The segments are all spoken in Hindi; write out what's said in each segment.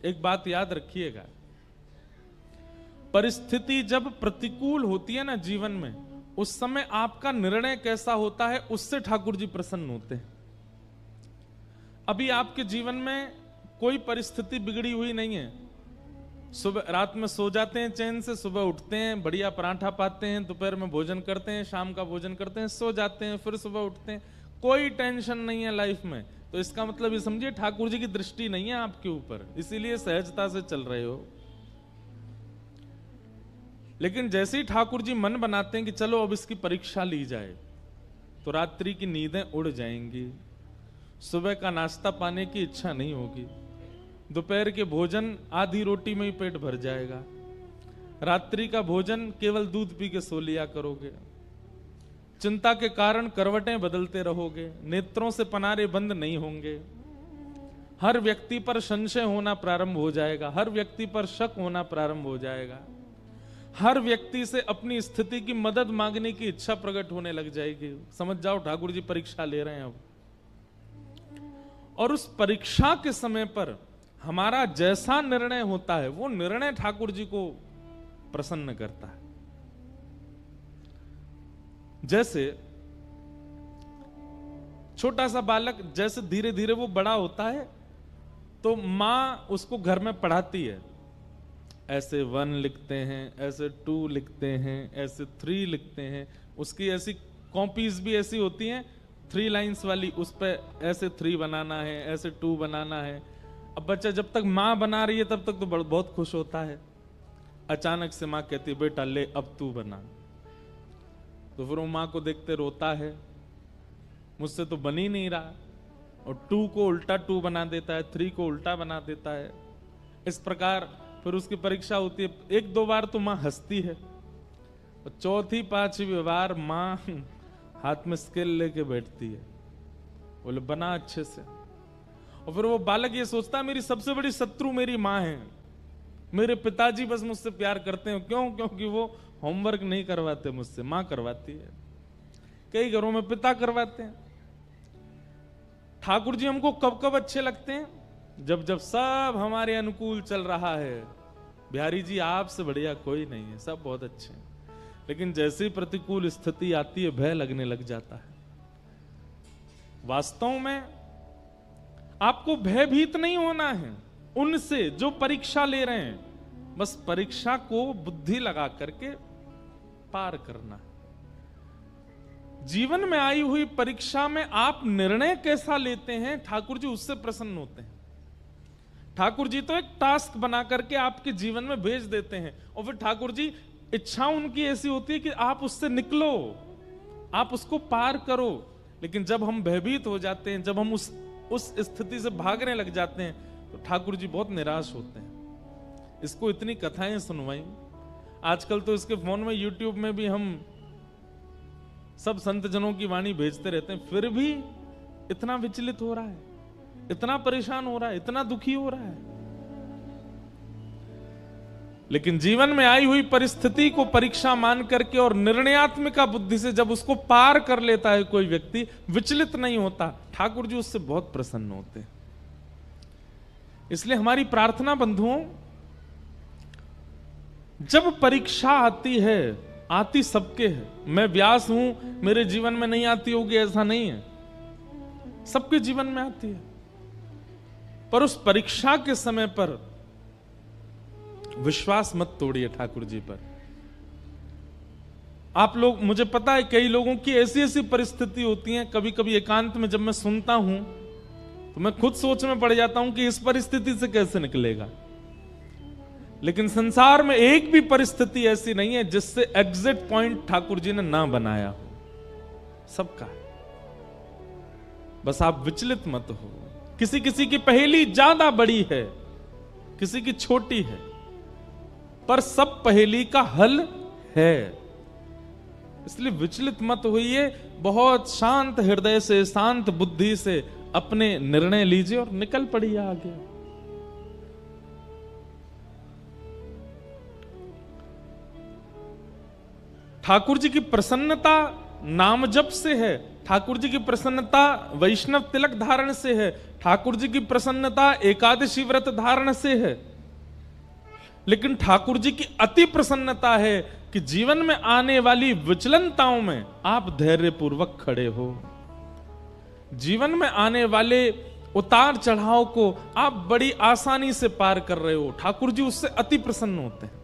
एक बात याद रखिएगा, परिस्थिति जब प्रतिकूल होती है ना जीवन में, उस समय आपका निर्णय कैसा होता है उससे ठाकुर जी प्रसन्न होते हैं। अभी आपके जीवन में कोई परिस्थिति बिगड़ी हुई नहीं है, सुबह रात में सो जाते हैं चैन से, सुबह उठते हैं, बढ़िया पराठा पाते हैं, दोपहर में भोजन करते हैं, शाम का भोजन करते हैं, सो जाते हैं, फिर सुबह उठते हैं, कोई टेंशन नहीं है लाइफ में। तो इसका मतलब ये समझिए ठाकुर जी की दृष्टि नहीं है आपके ऊपर, इसीलिए सहजता से चल रहे हो। लेकिन जैसे ही ठाकुर जी मन बनाते हैं कि चलो अब इसकी परीक्षा ली जाए, तो रात्रि की नींदें उड़ जाएंगी, सुबह का नाश्ता पाने की इच्छा नहीं होगी, दोपहर के भोजन आधी रोटी में ही पेट भर जाएगा, रात्रि का भोजन केवल दूध पी के सो लिया करोगे, चिंता के कारण करवटें बदलते रहोगे, नेत्रों से पनारे बंद नहीं होंगे, हर व्यक्ति पर संशय होना प्रारंभ हो जाएगा, हर व्यक्ति पर शक होना प्रारंभ हो जाएगा, हर व्यक्ति से अपनी स्थिति की मदद मांगने की इच्छा प्रकट होने लग जाएगी। समझ जाओ ठाकुर जी परीक्षा ले रहे हैं अब। और उस परीक्षा के समय पर हमारा जैसा निर्णय होता है वो निर्णय ठाकुर जी को प्रसन्न करता है। जैसे छोटा सा बालक जैसे धीरे धीरे वो बड़ा होता है तो मां उसको घर में पढ़ाती है, ऐसे 1 लिखते हैं, ऐसे 2 लिखते हैं, ऐसे 3 लिखते हैं, उसकी ऐसी कॉपीज भी ऐसी होती हैं 3 लाइंस वाली, उस पर ऐसे 3 बनाना है, ऐसे 2 बनाना है। अब बच्चा जब तक माँ बना रही है तब तक तो बहुत खुश होता है, अचानक से माँ कहती है बेटा ले अब तू बना, तो फिर वो माँ को देखते रोता है, मुझसे तो बन ही नहीं रहा, और 2 को उल्टा 2 बना देता है, 3 को उल्टा बना देता है। इस प्रकार फिर उसकी परीक्षा होती है, 1-2 बार तो माँ हंसती है, और 4थी 5वीं बार माँ हाथ में स्केल लेके बैठती है, बोले बना अच्छे से। और फिर वो बालक ये सोचता है मेरी सबसे बड़ी शत्रु मेरी माँ है, मेरे पिताजी बस मुझसे प्यार करते हैं, क्यों? क्योंकि वो होमवर्क नहीं करवाते मुझसे, माँ करवाती है। कई घरों में पिता करवाते हैं। ठाकुर जी हमको कब कब अच्छे लगते हैं? जब जब सब हमारे अनुकूल चल रहा है। बिहारी जी आपसे बढ़िया कोई नहीं है, सब बहुत अच्छे हैं। लेकिन जैसे ही प्रतिकूल स्थिति आती है भय लगने लग जाता है। वास्तव में आपको भयभीत नहीं होना है उनसे जो परीक्षा ले रहे हैं, बस परीक्षा को बुद्धि लगा करके पार करना है। जीवन में आई हुई परीक्षा में आप निर्णय कैसा लेते हैं ठाकुर जी उससे प्रसन्न होते हैं। ठाकुर जी तो एक टास्क बना करके आपके जीवन में भेज देते हैं, और फिर ठाकुर जी इच्छा उनकी ऐसी होती है कि आप उससे निकलो, आप उसको पार करो। लेकिन जब हम भयभीत हो जाते हैं, जब हम उस स्थिति से भागने लग जाते हैं, तो ठाकुर जी बहुत निराश होते हैं। इसको इतनी कथाएं सुनवाई, आजकल तो इसके फोन में यूट्यूब में भी हम सब संत जनों की वाणी भेजते रहते हैं, फिर भी इतना विचलित हो रहा है, इतना परेशान हो रहा है, इतना दुखी हो रहा है। लेकिन जीवन में आई हुई परिस्थिति को परीक्षा मान करके और निर्णयात्मक बुद्धि से जब उसको पार कर लेता है कोई व्यक्ति, विचलित नहीं होता, ठाकुर जी उससे बहुत प्रसन्न होते हैं। इसलिए हमारी प्रार्थना बंधुओं, जब परीक्षा आती है, आती सबके है, मैं व्यास हूं मेरे जीवन में नहीं आती होगी ऐसा नहीं है, सबके जीवन में आती है। पर उस परीक्षा के समय पर विश्वास मत तोड़िए ठाकुर जी पर। आप लोग, मुझे पता है कई लोगों की ऐसी ऐसी परिस्थिति होती है, कभी कभी एकांत में जब मैं सुनता हूं तो मैं खुद सोच में पड़ जाता हूं कि इस परिस्थिति से कैसे निकलेगा। लेकिन संसार में एक भी परिस्थिति ऐसी नहीं है जिससे एग्जिट पॉइंट ठाकुर जी ने ना बनाया हो, सबका है। बस आप विचलित मत हो। किसी किसी की पहेली ज्यादा बड़ी है, किसी की छोटी है, पर सब पहेली का हल है। इसलिए विचलित मत होइए, बहुत शांत हृदय से, शांत बुद्धि से अपने निर्णय लीजिए और निकल पड़िए आगे। ठाकुर जी की प्रसन्नता नाम जप से है, ठाकुर जी की प्रसन्नता वैष्णव तिलक धारण से है, ठाकुर जी की प्रसन्नता एकादशी व्रत धारण से है। लेकिन ठाकुर जी की अति प्रसन्नता है कि जीवन में आने वाली विचलनताओं में आप धैर्य पूर्वक खड़े हो। जीवन में आने वाले उतार चढ़ाव को आप बड़ी आसानी से पार कर रहे हो। ठाकुर जी उससे अति प्रसन्न होते हैं।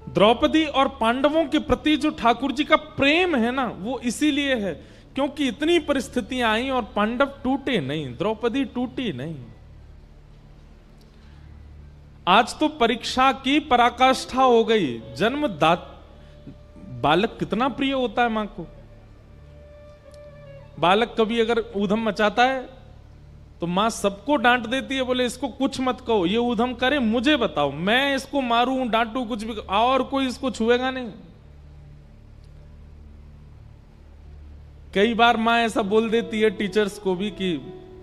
द्रौपदी और पांडवों के प्रति जो ठाकुर जी का प्रेम है ना, वो इसीलिए है क्योंकि इतनी परिस्थितियां आई और पांडव टूटे नहीं, द्रौपदी टूटी नहीं। आज तो परीक्षा की पराकाष्ठा हो गई। बालक कितना प्रिय होता है मां को। बालक कभी अगर ऊधम मचाता है तो मां सबको डांट देती है, बोले इसको कुछ मत कहो, ये ऊधम करे मुझे बताओ, मैं इसको मारूं डांटू कुछ भी, और कोई इसको छुएगा नहीं। कई बार मां ऐसा बोल देती है टीचर्स को भी कि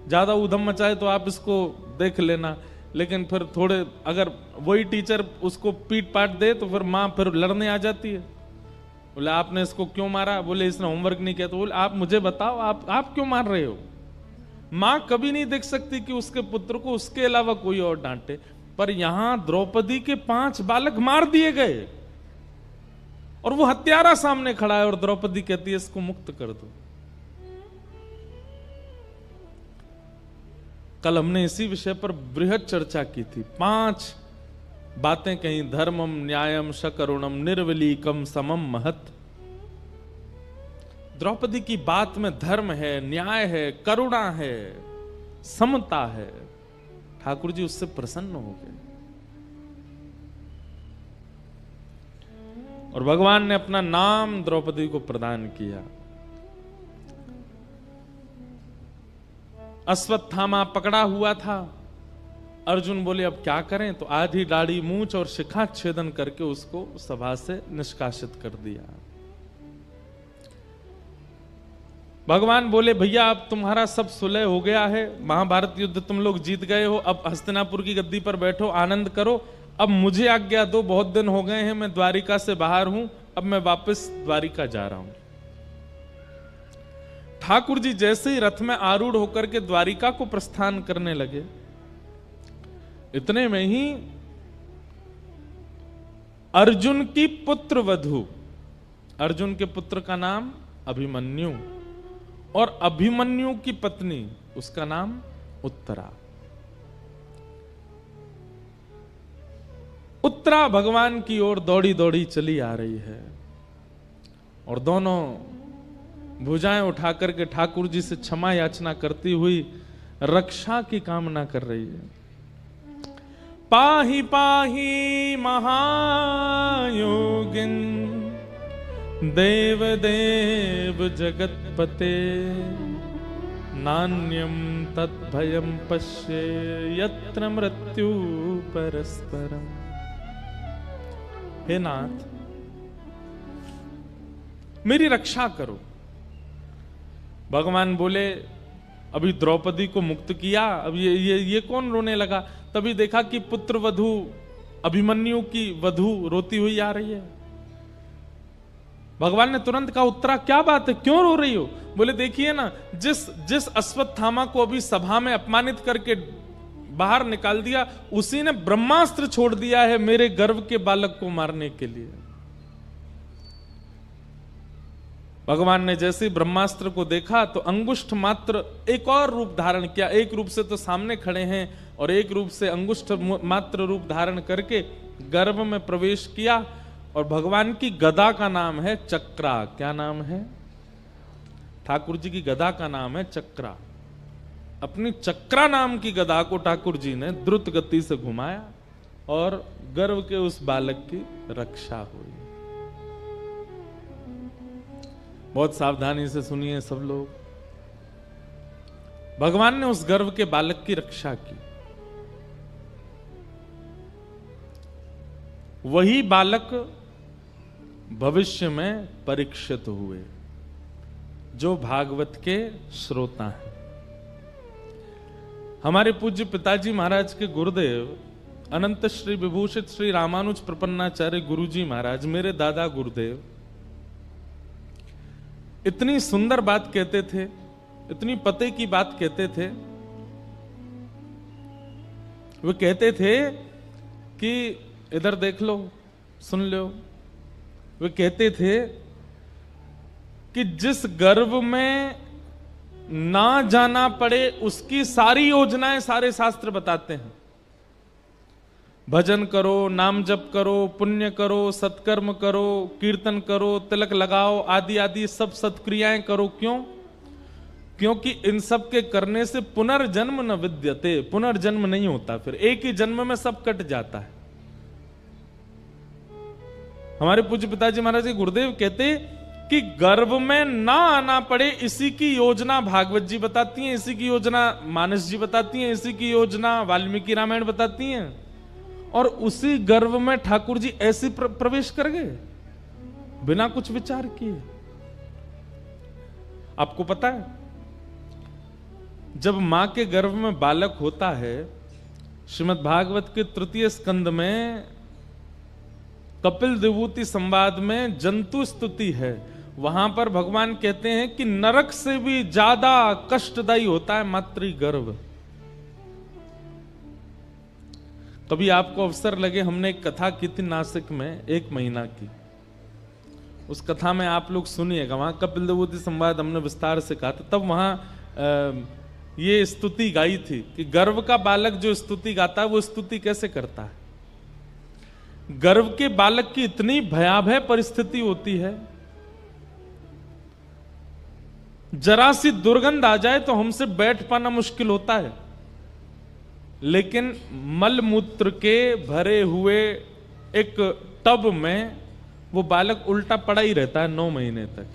ज्यादा ऊधम मचाए तो आप इसको देख लेना, लेकिन फिर थोड़े अगर वही टीचर उसको पीट पाट दे तो फिर मां फिर लड़ने आ जाती है। बोले आपने इसको क्यों मारा, बोले इसने होमवर्क नहीं किया, तो बोले आप मुझे बताओ आप क्यों मार रहे हो। मां कभी नहीं देख सकती कि उसके पुत्र को उसके अलावा कोई और डांटे, पर यहां द्रौपदी के 5 बालक मार दिए गए और वो हत्यारा सामने खड़ा है और द्रौपदी कहती है इसको मुक्त कर दो। कल हमने इसी विषय पर बृहद चर्चा की थी। 5 बातें कहीं, धर्मम न्यायम शकरुणम निर्वलीकम समम महत। द्रौपदी की बात में धर्म है, न्याय है, करुणा है, समता है। ठाकुर जी उससे प्रसन्न हो गए और भगवान ने अपना नाम द्रौपदी को प्रदान किया। अश्वत्थामा पकड़ा हुआ था। अर्जुन बोले अब क्या करें, तो आधी दाढ़ी मूंछ और शिखा छेदन करके उसको सभा से निष्कासित कर दिया। भगवान बोले भैया अब तुम्हारा सब सुलह हो गया है, महाभारत युद्ध तुम लोग जीत गए हो, अब हस्तिनापुर की गद्दी पर बैठो, आनंद करो। अब मुझे आज्ञा दो, बहुत दिन हो गए हैं मैं द्वारिका से बाहर हूं, अब मैं वापस द्वारिका जा रहा हूं। ठाकुर जी जैसे ही रथ में आरूढ़ होकर के द्वारिका को प्रस्थान करने लगे, इतने में ही अर्जुन की पुत्र वधू, अर्जुन के पुत्र का नाम अभिमन्यु और अभिमन्यु की पत्नी उसका नाम उत्तरा। उत्तरा भगवान की ओर दौड़ी दौड़ी चली आ रही है और दोनों भुजाएं उठा करके ठाकुर जी से क्षमा याचना करती हुई रक्षा की कामना कर रही है। पाहि पाहि महायोगिन देव देव जगतपते नान्यम तद्भयम पश्ये यत्र मृत्यु परस्परम। हे नाथ मेरी रक्षा करो। भगवान बोले अभी द्रौपदी को मुक्त किया, अब ये कौन रोने लगा। तभी देखा कि पुत्र वधू अभिमन्यु की वधू रोती हुई आ रही है। भगवान ने तुरंत कहा उत्तरा क्या बात है, क्यों रो रही हो। बोले देखिए ना, जिस अश्वत्थामा को अभी सभा में अपमानित करके बाहर निकाल दिया, उसी ने ब्रह्मास्त्र छोड़ दिया है मेरे गर्भ के बालक को मारने के लिए। भगवान ने जैसे ही ब्रह्मास्त्र को देखा तो अंगुष्ठ मात्र एक और रूप धारण किया। एक रूप से तो सामने खड़े हैं और एक रूप से अंगुष्ठ मात्र रूप धारण करके गर्भ में प्रवेश किया। और भगवान की गदा का नाम है चक्रा। क्या नाम है? ठाकुर जी की गदा का नाम है चक्रा। अपनी चक्रा नाम की गदा को ठाकुर जी ने द्रुत गति से घुमाया और गर्भ के उस बालक की रक्षा हुई। बहुत सावधानी से सुनिए सब लोग। भगवान ने उस गर्भ के बालक की रक्षा की। वही बालक भविष्य में परीक्षित हुए, जो भागवत के श्रोता हैं। हमारे पूज्य पिताजी महाराज के गुरुदेव अनंत श्री विभूषित श्री रामानुज प्रपन्नाचार्य गुरुजी महाराज, मेरे दादा गुरुदेव, इतनी सुंदर बात कहते थे, इतनी पते की बात कहते थे। वे कहते थे कि इधर देख लो, सुन लो। वे कहते थे कि जिस गर्भ में ना जाना पड़े उसकी सारी योजनाएं सारे शास्त्र बताते हैं। भजन करो, नाम जप करो, पुण्य करो, सत्कर्म करो, कीर्तन करो, तिलक लगाओ, आदि आदि सब सत्क्रियाएं करो। क्यों? क्योंकि इन सब के करने से पुनर्जन्म न विद्यते, पुनर्जन्म नहीं होता, फिर एक ही जन्म में सब कट जाता है। हमारे पूज्य पिताजी महाराज जी गुरुदेव कहते कि गर्भ में ना आना पड़े, इसी की योजना भागवत जी बताती हैं, इसी की योजना मानस जी बताती हैं, इसी की योजना वाल्मीकि रामायण बताती हैं। और उसी गर्भ में ठाकुर जी ऐसे प्रवेश कर गए बिना कुछ विचार किए। आपको पता है, जब मां के गर्भ में बालक होता है, श्रीमद् भागवत के तृतीय स्कंद में कपिल विभूति संवाद में जंतु स्तुति है। वहां पर भगवान कहते हैं कि नरक से भी ज्यादा कष्टदायी होता है मातृगर्भ। कभी आपको अवसर लगे, हमने एक कथा की थी नासिक में 1 महीना की, उस कथा में आप लोग सुनिएगा। वहां कपिल विभूति संवाद हमने विस्तार से कहा था। तब वहां ये स्तुति गाई थी कि गर्भ का बालक जो स्तुति गाता है वो स्तुति कैसे करता है। गर्भ के बालक की इतनी भयावह परिस्थिति होती है, जरा सी दुर्गंध आ जाए तो हमसे बैठ पाना मुश्किल होता है, लेकिन मल मूत्र के भरे हुए एक टब में वो बालक उल्टा पड़ा ही रहता है 9 महीने तक।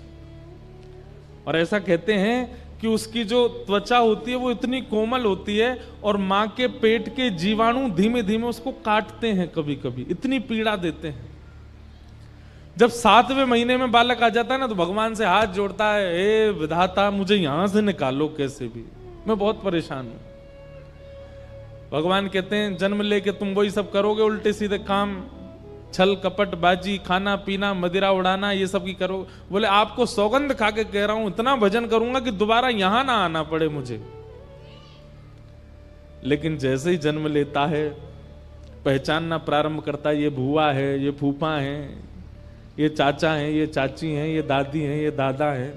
और ऐसा कहते हैं कि उसकी जो त्वचा होती है वो इतनी कोमल होती है और मां के पेट के जीवाणु धीमे धीमे उसको काटते हैं, कभी कभी इतनी पीड़ा देते हैं। जब 7वें महीने में बालक आ जाता है ना, तो भगवान से हाथ जोड़ता है, हे विधाता मुझे यहां से निकालो कैसे भी, मैं बहुत परेशान हूं। भगवान कहते हैं जन्म लेके तुम वही सब करोगे, उल्टे सीधे काम, छल कपट बाजी, खाना पीना, मदिरा उड़ाना, ये सब की करो। बोले आपको सौगंध खा के कह रहा हूं, इतना भजन करूंगा कि दोबारा यहां ना आना पड़े मुझे। लेकिन जैसे ही जन्म लेता है, पहचानना प्रारंभ करता है, ये भूआ है, ये फूफा है, ये चाचा हैं, ये चाची हैं, ये दादी हैं, ये दादा हैं,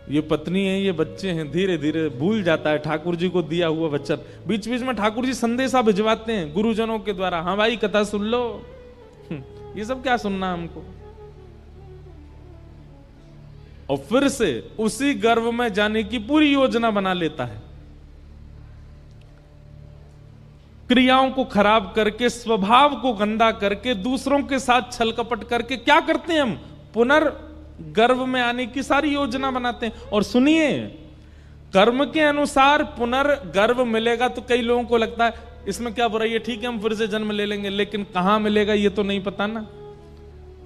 ये पत्नी है, ये बच्चे हैं। धीरे धीरे भूल जाता है ठाकुर जी को दिया हुआ वचन। बीच बीच में ठाकुर जी संदेशा भिजवाते हैं गुरुजनों के द्वारा, हाँ भाई कथा सुन लो। ये सब क्या सुनना हमको। और फिर से उसी गर्भ में जाने की पूरी योजना बना लेता है, क्रियाओं को खराब करके, स्वभाव को गंदा करके, दूसरों के साथ छल कपट करके क्या करते हैं हम, पुनर्गर्भ में आने की सारी योजना बनाते हैं। और सुनिए, कर्म के अनुसार पुनर्गर्भ मिलेगा तो कई लोगों को लगता है इसमें क्या बुराई है, ठीक है हम फिर से जन्म ले लेंगे, लेकिन कहां मिलेगा ये तो नहीं पता ना।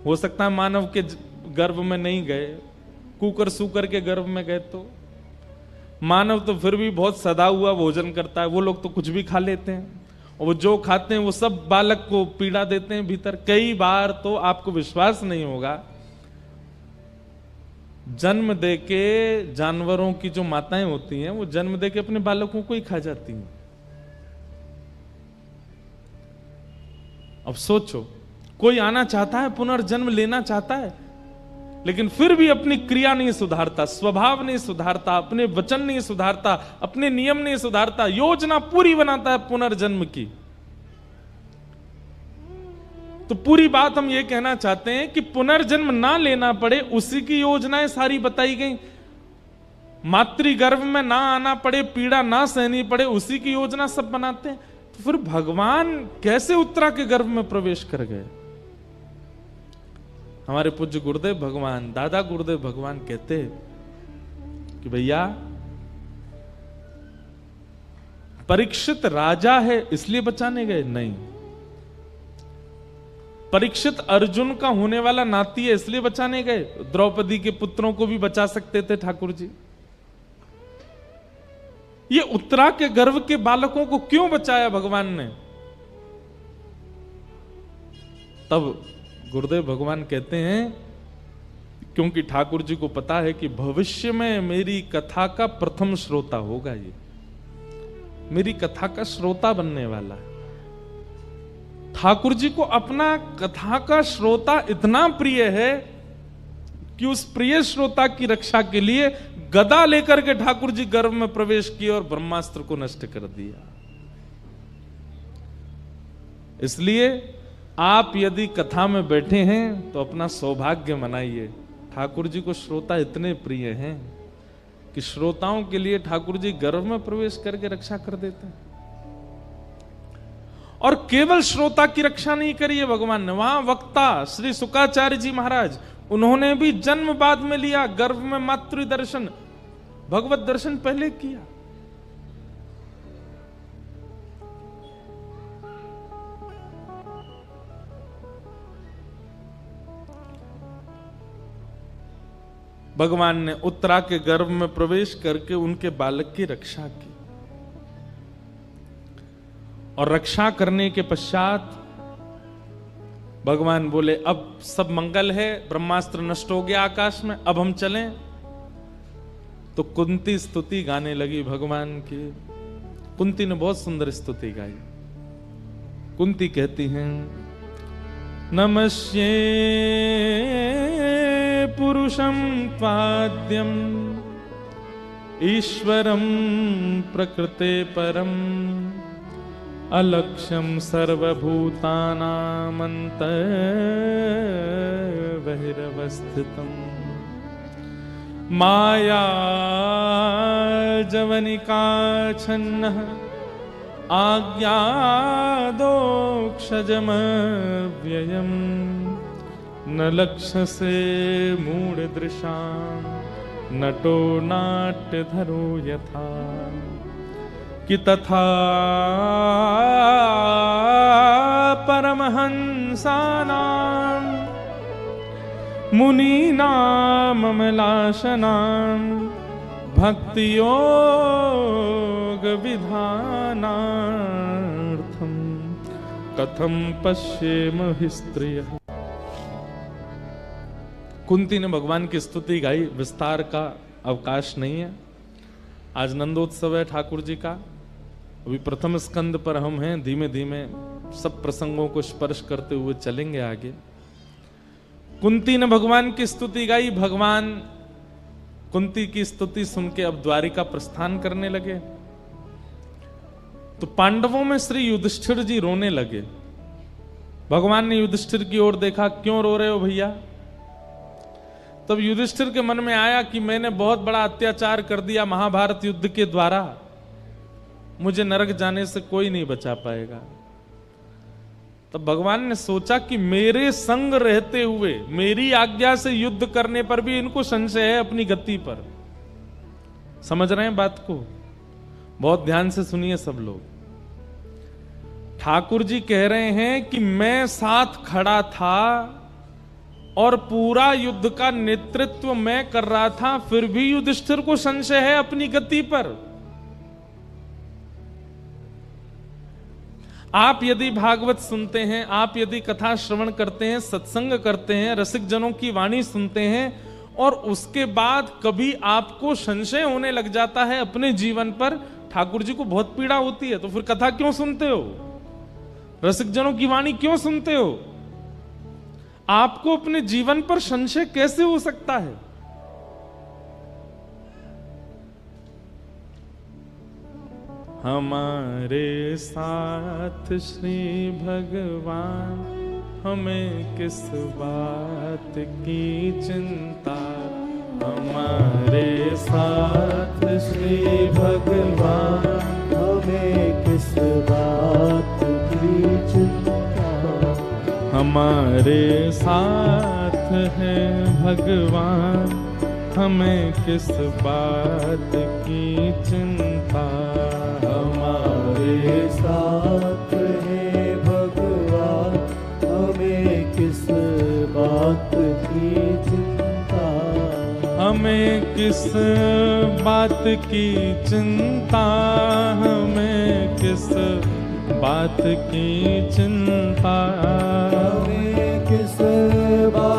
हो सकता है मानव के गर्भ में नहीं गए, कुकर सूकर के गर्भ में गए, तो मानव तो फिर भी बहुत सदा हुआ भोजन करता है, वो लोग तो कुछ भी खा लेते हैं, और वो जो खाते हैं वो सब बालक को पीड़ा देते हैं भीतर। कई बार तो आपको विश्वास नहीं होगा, जन्म दे के जानवरों की जो माताएं होती हैं वो जन्म दे के अपने बालकों को ही खा जाती हैं। अब सोचो, कोई आना चाहता है, पुनर्जन्म लेना चाहता है, लेकिन फिर भी अपनी क्रिया नहीं सुधारता, स्वभाव नहीं सुधारता, अपने वचन नहीं सुधारता, अपने नियम नहीं सुधारता, योजना पूरी बनाता है पुनर्जन्म की। तो पूरी बात हम ये कहना चाहते हैं कि पुनर्जन्म ना लेना पड़े, उसी की योजनाएं सारी बताई गई। मातृगर्भ में ना आना पड़े, पीड़ा ना सहनी पड़े, उसी की योजना सब बनाते हैं। तो फिर भगवान कैसे उत्तरा के गर्भ में प्रवेश कर गए। हमारे पूज्य गुरुदेव भगवान, दादा गुरुदेव भगवान कहते कि भैया परीक्षित राजा है इसलिए बचाने गए नहीं, परीक्षित अर्जुन का होने वाला नाती है इसलिए बचाने गए। द्रौपदी के पुत्रों को भी बचा सकते थे ठाकुर जी। ये उत्तरा के गर्भ के बालकों को क्यों बचाया भगवान ने? तब गुरुदेव भगवान कहते हैं, क्योंकि ठाकुर जी को पता है कि भविष्य में मेरी कथा का प्रथम श्रोता होगा, ये मेरी कथा का श्रोता बनने वाला है। ठाकुर जी को अपना कथा का श्रोता इतना प्रिय है कि उस प्रिय श्रोता की रक्षा के लिए गदा लेकर के ठाकुर जी गर्भ में प्रवेश किए और ब्रह्मास्त्र को नष्ट कर दिया। इसलिए आप यदि कथा में बैठे हैं तो अपना सौभाग्य मनाइए। ठाकुर जी को श्रोता इतने प्रिय हैं कि श्रोताओं के लिए ठाकुर जी गर्भ में प्रवेश करके रक्षा कर देते हैं। और केवल श्रोता की रक्षा नहीं करी है भगवान ने, वहां वक्ता श्री शुकाचार्य जी महाराज, उन्होंने भी जन्म बाद में लिया, गर्भ में मातृ दर्शन, भगवत दर्शन पहले किया। भगवान ने उत्तरा के गर्भ में प्रवेश करके उनके बालक की रक्षा की, और रक्षा करने के पश्चात भगवान बोले अब सब मंगल है, ब्रह्मास्त्र नष्ट हो गया आकाश में, अब हम चलें। तो कुंती स्तुति गाने लगी भगवान की। कुंती ने बहुत सुंदर स्तुति गाई। कुंती कहती हैं, नमस्ये पुरुषं त्वाद्यं ईश्वरं प्रकृते परम् अलक्ष्यं सर्वभूतानामन्तर्बहिरवस्थितम् माया जवनिकाच्छन्नः आज्ञादोक्षजमव्ययम् न लक्ष्यसे मूढदृशां नटो नाट्यधरो यथा कि तथा परमहंसानां मुनीनां अमलाशनां भक्तियोग विधानार्थं कथं पश्येम हि स्त्रियः। कुंती ने भगवान की स्तुति गाई। विस्तार का अवकाश नहीं है, आज नंदोत्सव है ठाकुर जी का। अभी प्रथम स्कंद पर हम हैं, धीमे धीमे सब प्रसंगों को स्पर्श करते हुए चलेंगे आगे। कुंती ने भगवान की स्तुति गाई। भगवान कुंती की स्तुति सुन के अब द्वारिका प्रस्थान करने लगे। तो पांडवों में श्री युधिष्ठिर जी रोने लगे। भगवान ने युधिष्ठिर की ओर देखा, क्यों रो रहे हो भैया? तब युधिष्ठिर के मन में आया कि मैंने बहुत बड़ा अत्याचार कर दिया महाभारत युद्ध के द्वारा, मुझे नरक जाने से कोई नहीं बचा पाएगा। तब भगवान ने सोचा कि मेरे संग रहते हुए मेरी आज्ञा से युद्ध करने पर भी इनको संशय है अपनी गति पर। समझ रहे हैं बात को? बहुत ध्यान से सुनिए सब लोग। ठाकुर जी कह रहे हैं कि मैं साथ खड़ा था और पूरा युद्ध का नेतृत्व मैं कर रहा था, फिर भी युधिष्ठिर को संशय है अपनी गति पर। आप यदि भागवत सुनते हैं, आप यदि कथा श्रवण करते हैं, सत्संग करते हैं, रसिक जनों की वाणी सुनते हैं, और उसके बाद कभी आपको संशय होने लग जाता है अपने जीवन पर, ठाकुर जी को बहुत पीड़ा होती है, तो फिर कथा क्यों सुनते हो? रसिक जनों की वाणी क्यों सुनते हो? आपको अपने जीवन पर संशय कैसे हो सकता है? हमारे साथ श्री भगवान, हमें किस बात की चिंता। हमारे साथ श्री भगवान, हमें किस बात की चिंता। हमारे साथ है भगवान, हमें किस बात की चिंता। हमारे साथ है भगवान, हमें किस बात की चिंता। हमें किस बात की चिंता, हमें किस बात की चिंता। हमें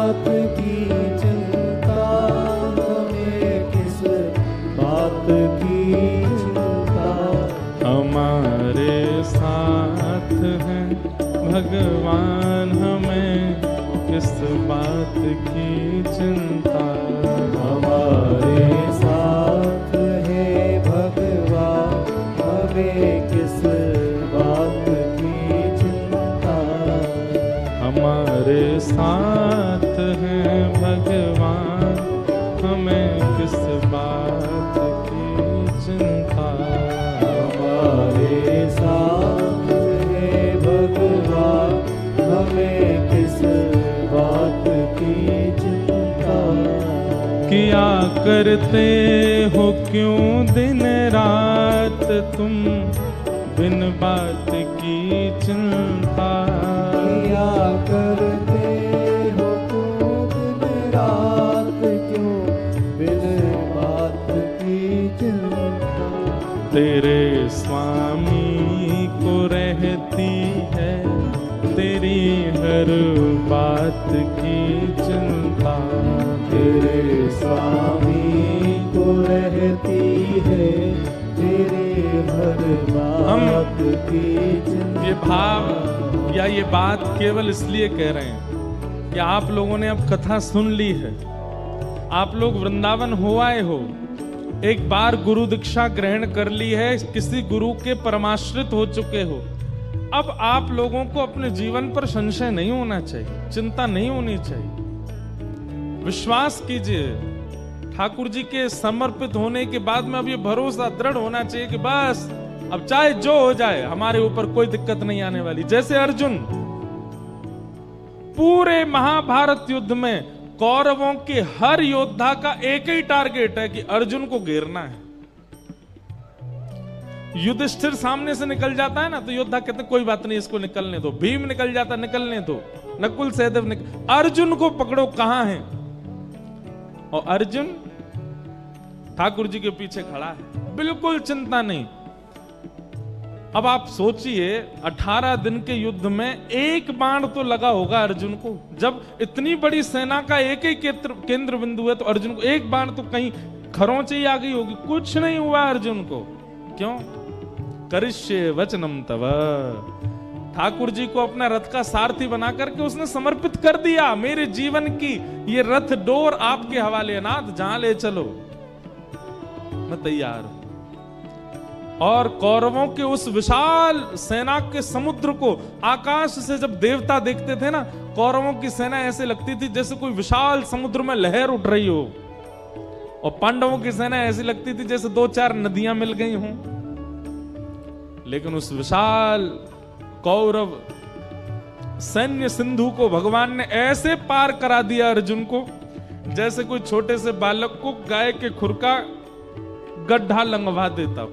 बात की चिंता, हमें किस बात की चिंता। हमारे साथ हैं भगवान, हमें किस बात की चिंता। हमारे साथ है भगवान, हमें किस बात की चिंता। हमारे साथ हैं भगवान, हमें किस बात की चिंता। हमारे साथ है भगवान, हमें किस बात की चिंता। किया करते हो क्यों दिन रात तुम बिन बात की चिंता। किया करते हो तुम दिन रात क्यों बिन बात की चिंता। तेरे स्वामी को रहती है तेरी हर बात की चिंता। तेरे स्वामी को रहती है तेरी हर बात की चिंता। ये भाव या ये बात केवल इसलिए कह रहे हैं कि आप लोगों ने अब कथा सुन ली है, आप लोग वृंदावन हो आए हो, एक बार गुरु दीक्षा ग्रहण कर ली है, किसी गुरु के परमाश्रित हो चुके हो। अब आप लोगों को अपने जीवन पर संशय नहीं होना चाहिए, चिंता नहीं होनी चाहिए। विश्वास कीजिए, ठाकुर जी के समर्पित होने के बाद में अब ये भरोसा दृढ़ होना चाहिए कि बस अब चाहे जो हो जाए हमारे ऊपर कोई दिक्कत नहीं आने वाली। जैसे अर्जुन, पूरे महाभारत युद्ध में कौरवों के हर योद्धा का एक ही टारगेट है कि अर्जुन को घेरना है। युधिष्ठिर सामने से निकल जाता है ना तो योद्धा कहते हैं कोई बात नहीं, इसको निकलने दो। भीम निकल जाता, निकलने दो। नकुल सहदेव निकल, अर्जुन को पकड़ो कहां है। और अर्जुन ठाकुर जी के पीछे खड़ा है, बिल्कुल चिंता नहीं। अब आप सोचिए 18 दिन के युद्ध में एक बाण तो लगा होगा अर्जुन को। जब इतनी बड़ी सेना का एक ही केंद्र बिंदु है तो अर्जुन को एक बाण तो कहीं खरोंच ही आ गई होगी। कुछ नहीं हुआ अर्जुन को। क्यों? करिष्ये वचनम तव। ठाकुर जी को अपना रथ का सारथी बना करके उसने समर्पित कर दिया। मेरे जीवन की ये रथ डोर आपके हवाले, नाथ जहां ले चलो मैं तैयार हूं। और कौरवों के उस विशाल सेना के समुद्र को आकाश से जब देवता देखते थे ना, कौरवों की सेना ऐसे लगती थी जैसे कोई विशाल समुद्र में लहर उठ रही हो, और पांडवों की सेना ऐसी लगती थी जैसे 2-4 नदियां मिल गई हों। लेकिन उस विशाल कौरव सैन्य सिंधु को भगवान ने ऐसे पार करा दिया अर्जुन को, जैसे कोई छोटे से बालक को गाय के खुर का गड्ढा लंघवा देता।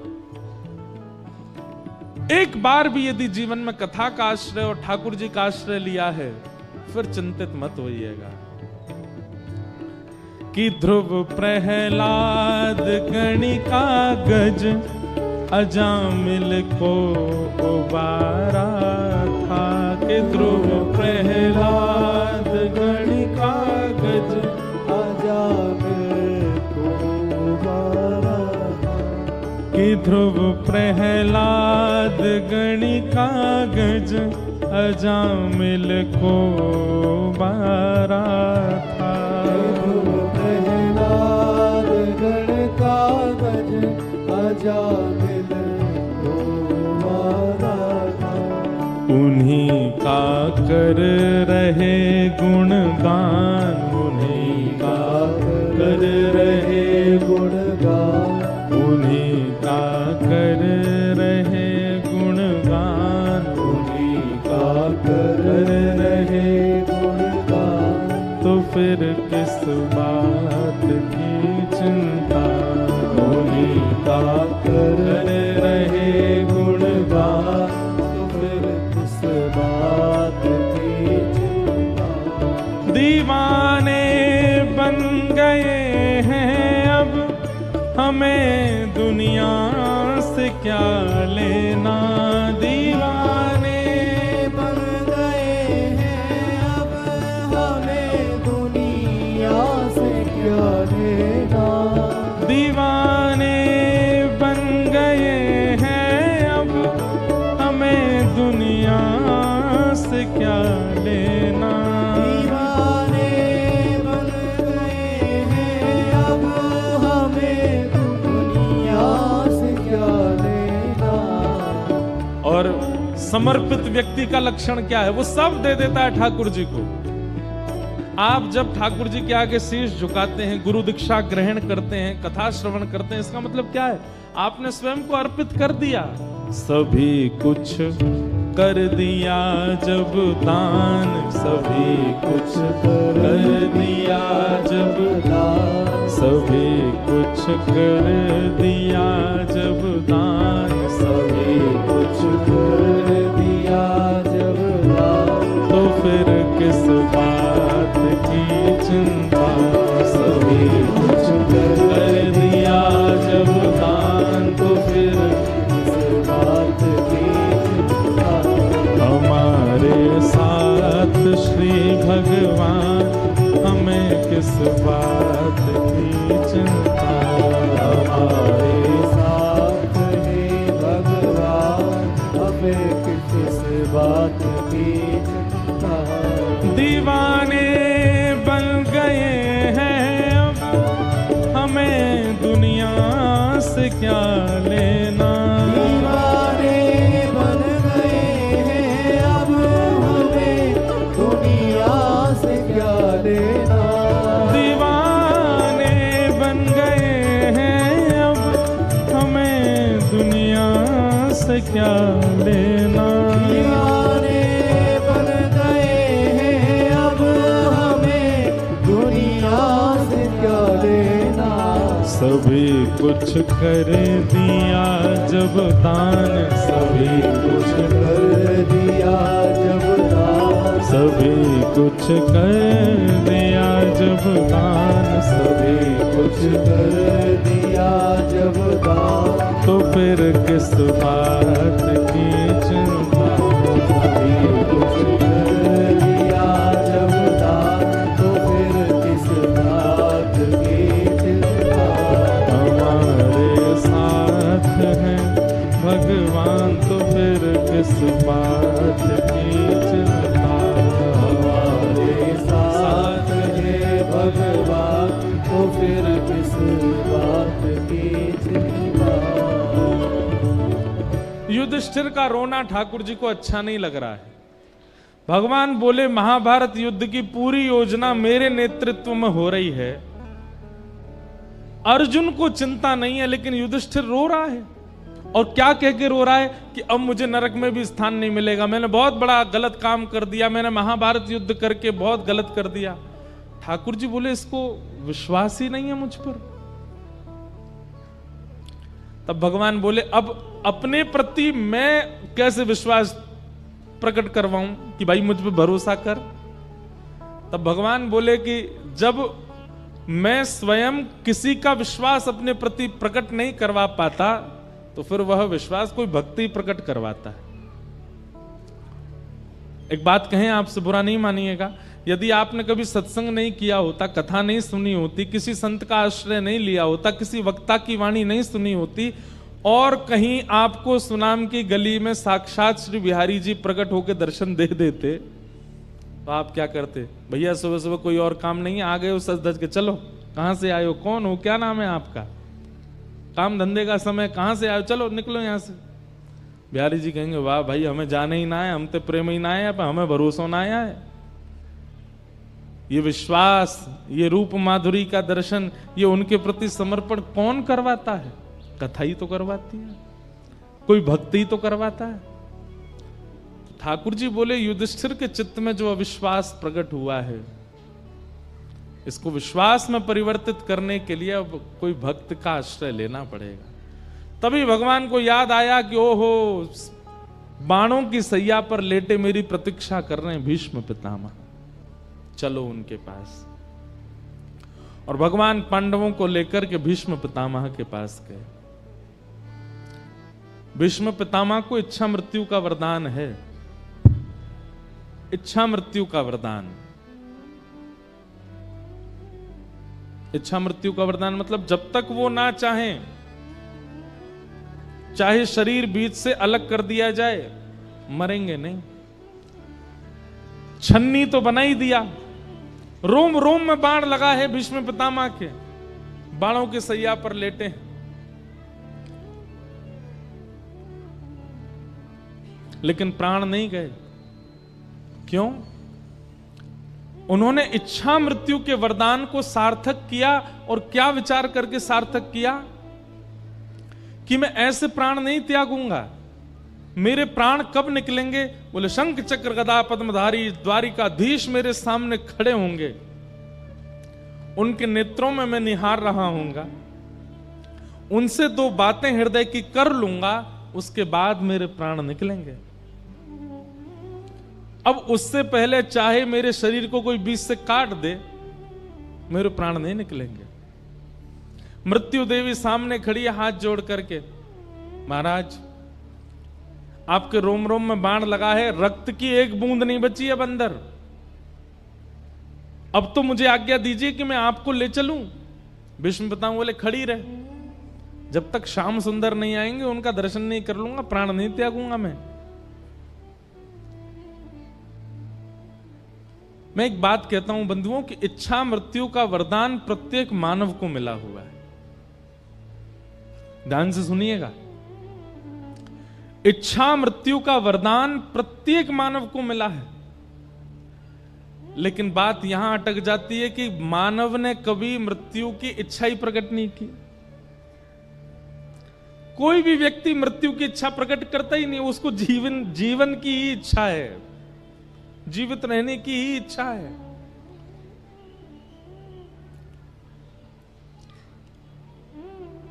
एक बार भी यदि जीवन में कथा का आश्रय और ठाकुर जी का आश्रय लिया है, फिर चिंतित मत होइएगा कि ध्रुव प्रहलाद गणिका गज अजामिल को उबारा था। कि ध्रुव प्रहलाद गणिका गज अजामिल को उबारा। कि ध्रुव प्रहलाद गणिका गज अजामिल को उबारा था। ध्रुव प्रहलाद गणिका गज अजामिल को उबारा था। उन्हीं का कर रहे गुणगान, उन्हीं का कर रहे गुणगान, उन्हीं का कर रहे गुणगान, उन्हीं का कर रहे गुणगान। तो फिर किस बात की चिंता। उन्हीं का कर रहे गुणगान, तो फिर किस बात की चिंता। दीवाने बन गए हैं अब, हमें दुनिया से क्या लेना। दीवाने बन गए हैं अब, हमें दुनिया समर्पित व्यक्ति का लक्षण क्या है, वो सब दे देता है ठाकुर जी को। आप जब ठाकुर जी के आगे शीश झुकाते हैं, गुरु दीक्षा ग्रहण करते हैं, कथा श्रवण करते हैं, इसका मतलब क्या है, आपने स्वयं को अर्पित कर दिया। सभी कुछ कर दिया जब दान, सभी कुछ कर दिया जब दान, सभी कुछ कर दिया जब दान, सभी कुछ कर दिया जब दान, तो फिर किस बात की चिंता। सभी कुछ कर दिया जब दान, तो फिर किस बात की चिंता। हमारे साथ श्री भगवान, हमें किस बात की चिंता। हमारे साथ ही भगवान, हमें किस बात की चिंता। दीवाने बन गए हैं अब, हमें दुनिया से क्या लेना। दीवाने बन गए हैं अब, हमें दुनिया से क्या लेना। दीवाने बन गए हैं अब, हमें दुनिया से क्या लेना। दीवाने बन गए हैं अब, हमें दुनिया से क्या लेना। सभी कुछ कर दिया जब दान, सभी कुछ कर दिया जब दान, सभी कुछ कर दिया जब दान, सभी कुछ कर दिया जब दान, तो फिर किस बात की चिंता। सभी कुछ कर दिया जब दान, तो फिर किस बात की चिंता। हमारे साथ हैं भगवान, तो फिर किस बात की चिंता। हमारे साथ है भगवान, तो फिर किस बात की चिंता। युधिष्ठिर का रोना ठाकुर जी को अच्छा नहीं लग रहा है। भगवान बोले, महाभारत युद्ध की पूरी योजना मेरे नेतृत्व में हो रही है, अर्जुन को चिंता नहीं है, लेकिन युधिष्ठिर रो रहा है। और क्या कह के रो रहा है कि अब मुझे नरक में भी स्थान नहीं मिलेगा, मैंने बहुत बड़ा गलत काम कर दिया, मैंने महाभारत युद्ध करके बहुत गलत कर दिया। ठाकुर जी बोले, इसको विश्वास ही नहीं है मुझ पर। तब भगवान बोले, अब अपने प्रति मैं कैसे विश्वास प्रकट करवाऊं कि भाई मुझ पर भरोसा कर। तब भगवान बोले कि जब मैं स्वयं किसी का विश्वास अपने प्रति प्रकट नहीं करवा पाता, तो फिर वह विश्वास कोई भक्ति प्रकट करवाता है। एक बात कहें, आपसे बुरा नहीं मानिएगा, यदि आपने कभी सत्संग नहीं किया होता, कथा नहीं सुनी होती, किसी संत का आश्रय नहीं लिया होता, किसी वक्ता की वाणी नहीं सुनी होती, और कहीं आपको सुनाम की गली में साक्षात श्री बिहारी जी प्रकट होकर दर्शन दे देते, तो आप क्या करते? भैया सुबह सुबह कोई और काम नहीं है, आ गए हो सज धज के, चलो कहां से आए हो, कौन हो, क्या नाम है आपका, काम धंधे का समय, कहां से आए हो, चलो निकलो यहां से। बिहारी जी कहेंगे, वाह भाई, हमें जाने ही ना है, हम तो प्रेम ही ना है, हमें भरोसा ना है। ये विश्वास, ये रूप माधुरी का दर्शन, ये उनके प्रति समर्पण कौन करवाता है? कथा ही तो करवाती है, कोई भक्ति ही तो करवाता है। ठाकुर जी बोले, युधिष्ठिर के चित्त में जो अविश्वास प्रकट हुआ है, इसको विश्वास में परिवर्तित करने के लिए अब कोई भक्त का आश्रय लेना पड़ेगा। तभी भगवान को याद आया कि ओहो, बाणों की सैया पर लेटे मेरी प्रतीक्षा कर रहे हैं भीष्म पितामह, चलो उनके पास। और भगवान पांडवों को लेकर के भीष्म पितामह के पास गए। भीष्म पितामह को इच्छा मृत्यु का वरदान है, इच्छा मृत्यु का वरदान। इच्छा मृत्यु का वरदान मतलब जब तक वो ना चाहें, चाहे शरीर बीच से अलग कर दिया जाए, मरेंगे नहीं। छन्नी तो बना ही दिया, रोम रोम में बाण लगा है भीष्म पितामह के, बाणों के सैया पर लेटे हैं। लेकिन प्राण नहीं गए। क्यों? उन्होंने इच्छा मृत्यु के वरदान को सार्थक किया। और क्या विचार करके सार्थक किया? कि मैं ऐसे प्राण नहीं त्यागूंगा। मेरे प्राण कब निकलेंगे? बोले शंख चक्र गदा पद्मधारी द्वारिकाधीश मेरे सामने खड़े होंगे, उनके नेत्रों में मैं निहार रहा हूंगा, उनसे दो बातें हृदय की कर लूंगा, उसके बाद मेरे प्राण निकलेंगे। अब उससे पहले चाहे मेरे शरीर को कोई बीच से काट दे, मेरे प्राण नहीं निकलेंगे। मृत्यु देवी सामने खड़ी है हाथ जोड़ करके, महाराज आपके रोम रोम में बाण लगा है, रक्त की एक बूंद नहीं बची है अंदर। अब तो मुझे आज्ञा दीजिए कि मैं आपको ले चलूं। भीष्म बताऊं बोले खड़ी रहे, जब तक श्याम सुंदर नहीं आएंगे उनका दर्शन नहीं कर लूंगा, प्राण नहीं त्यागूंगा मैं एक बात कहता हूं बंधुओं कि इच्छा मृत्यु का वरदान प्रत्येक मानव को मिला हुआ है। ध्यान से सुनिएगा, इच्छा मृत्यु का वरदान प्रत्येक मानव को मिला है। लेकिन बात यहां अटक जाती है कि मानव ने कभी मृत्यु की इच्छा ही प्रकट नहीं की। कोई भी व्यक्ति मृत्यु की इच्छा प्रकट करता ही नहीं, उसको जीवन की ही इच्छा है, जीवित रहने की ही इच्छा है।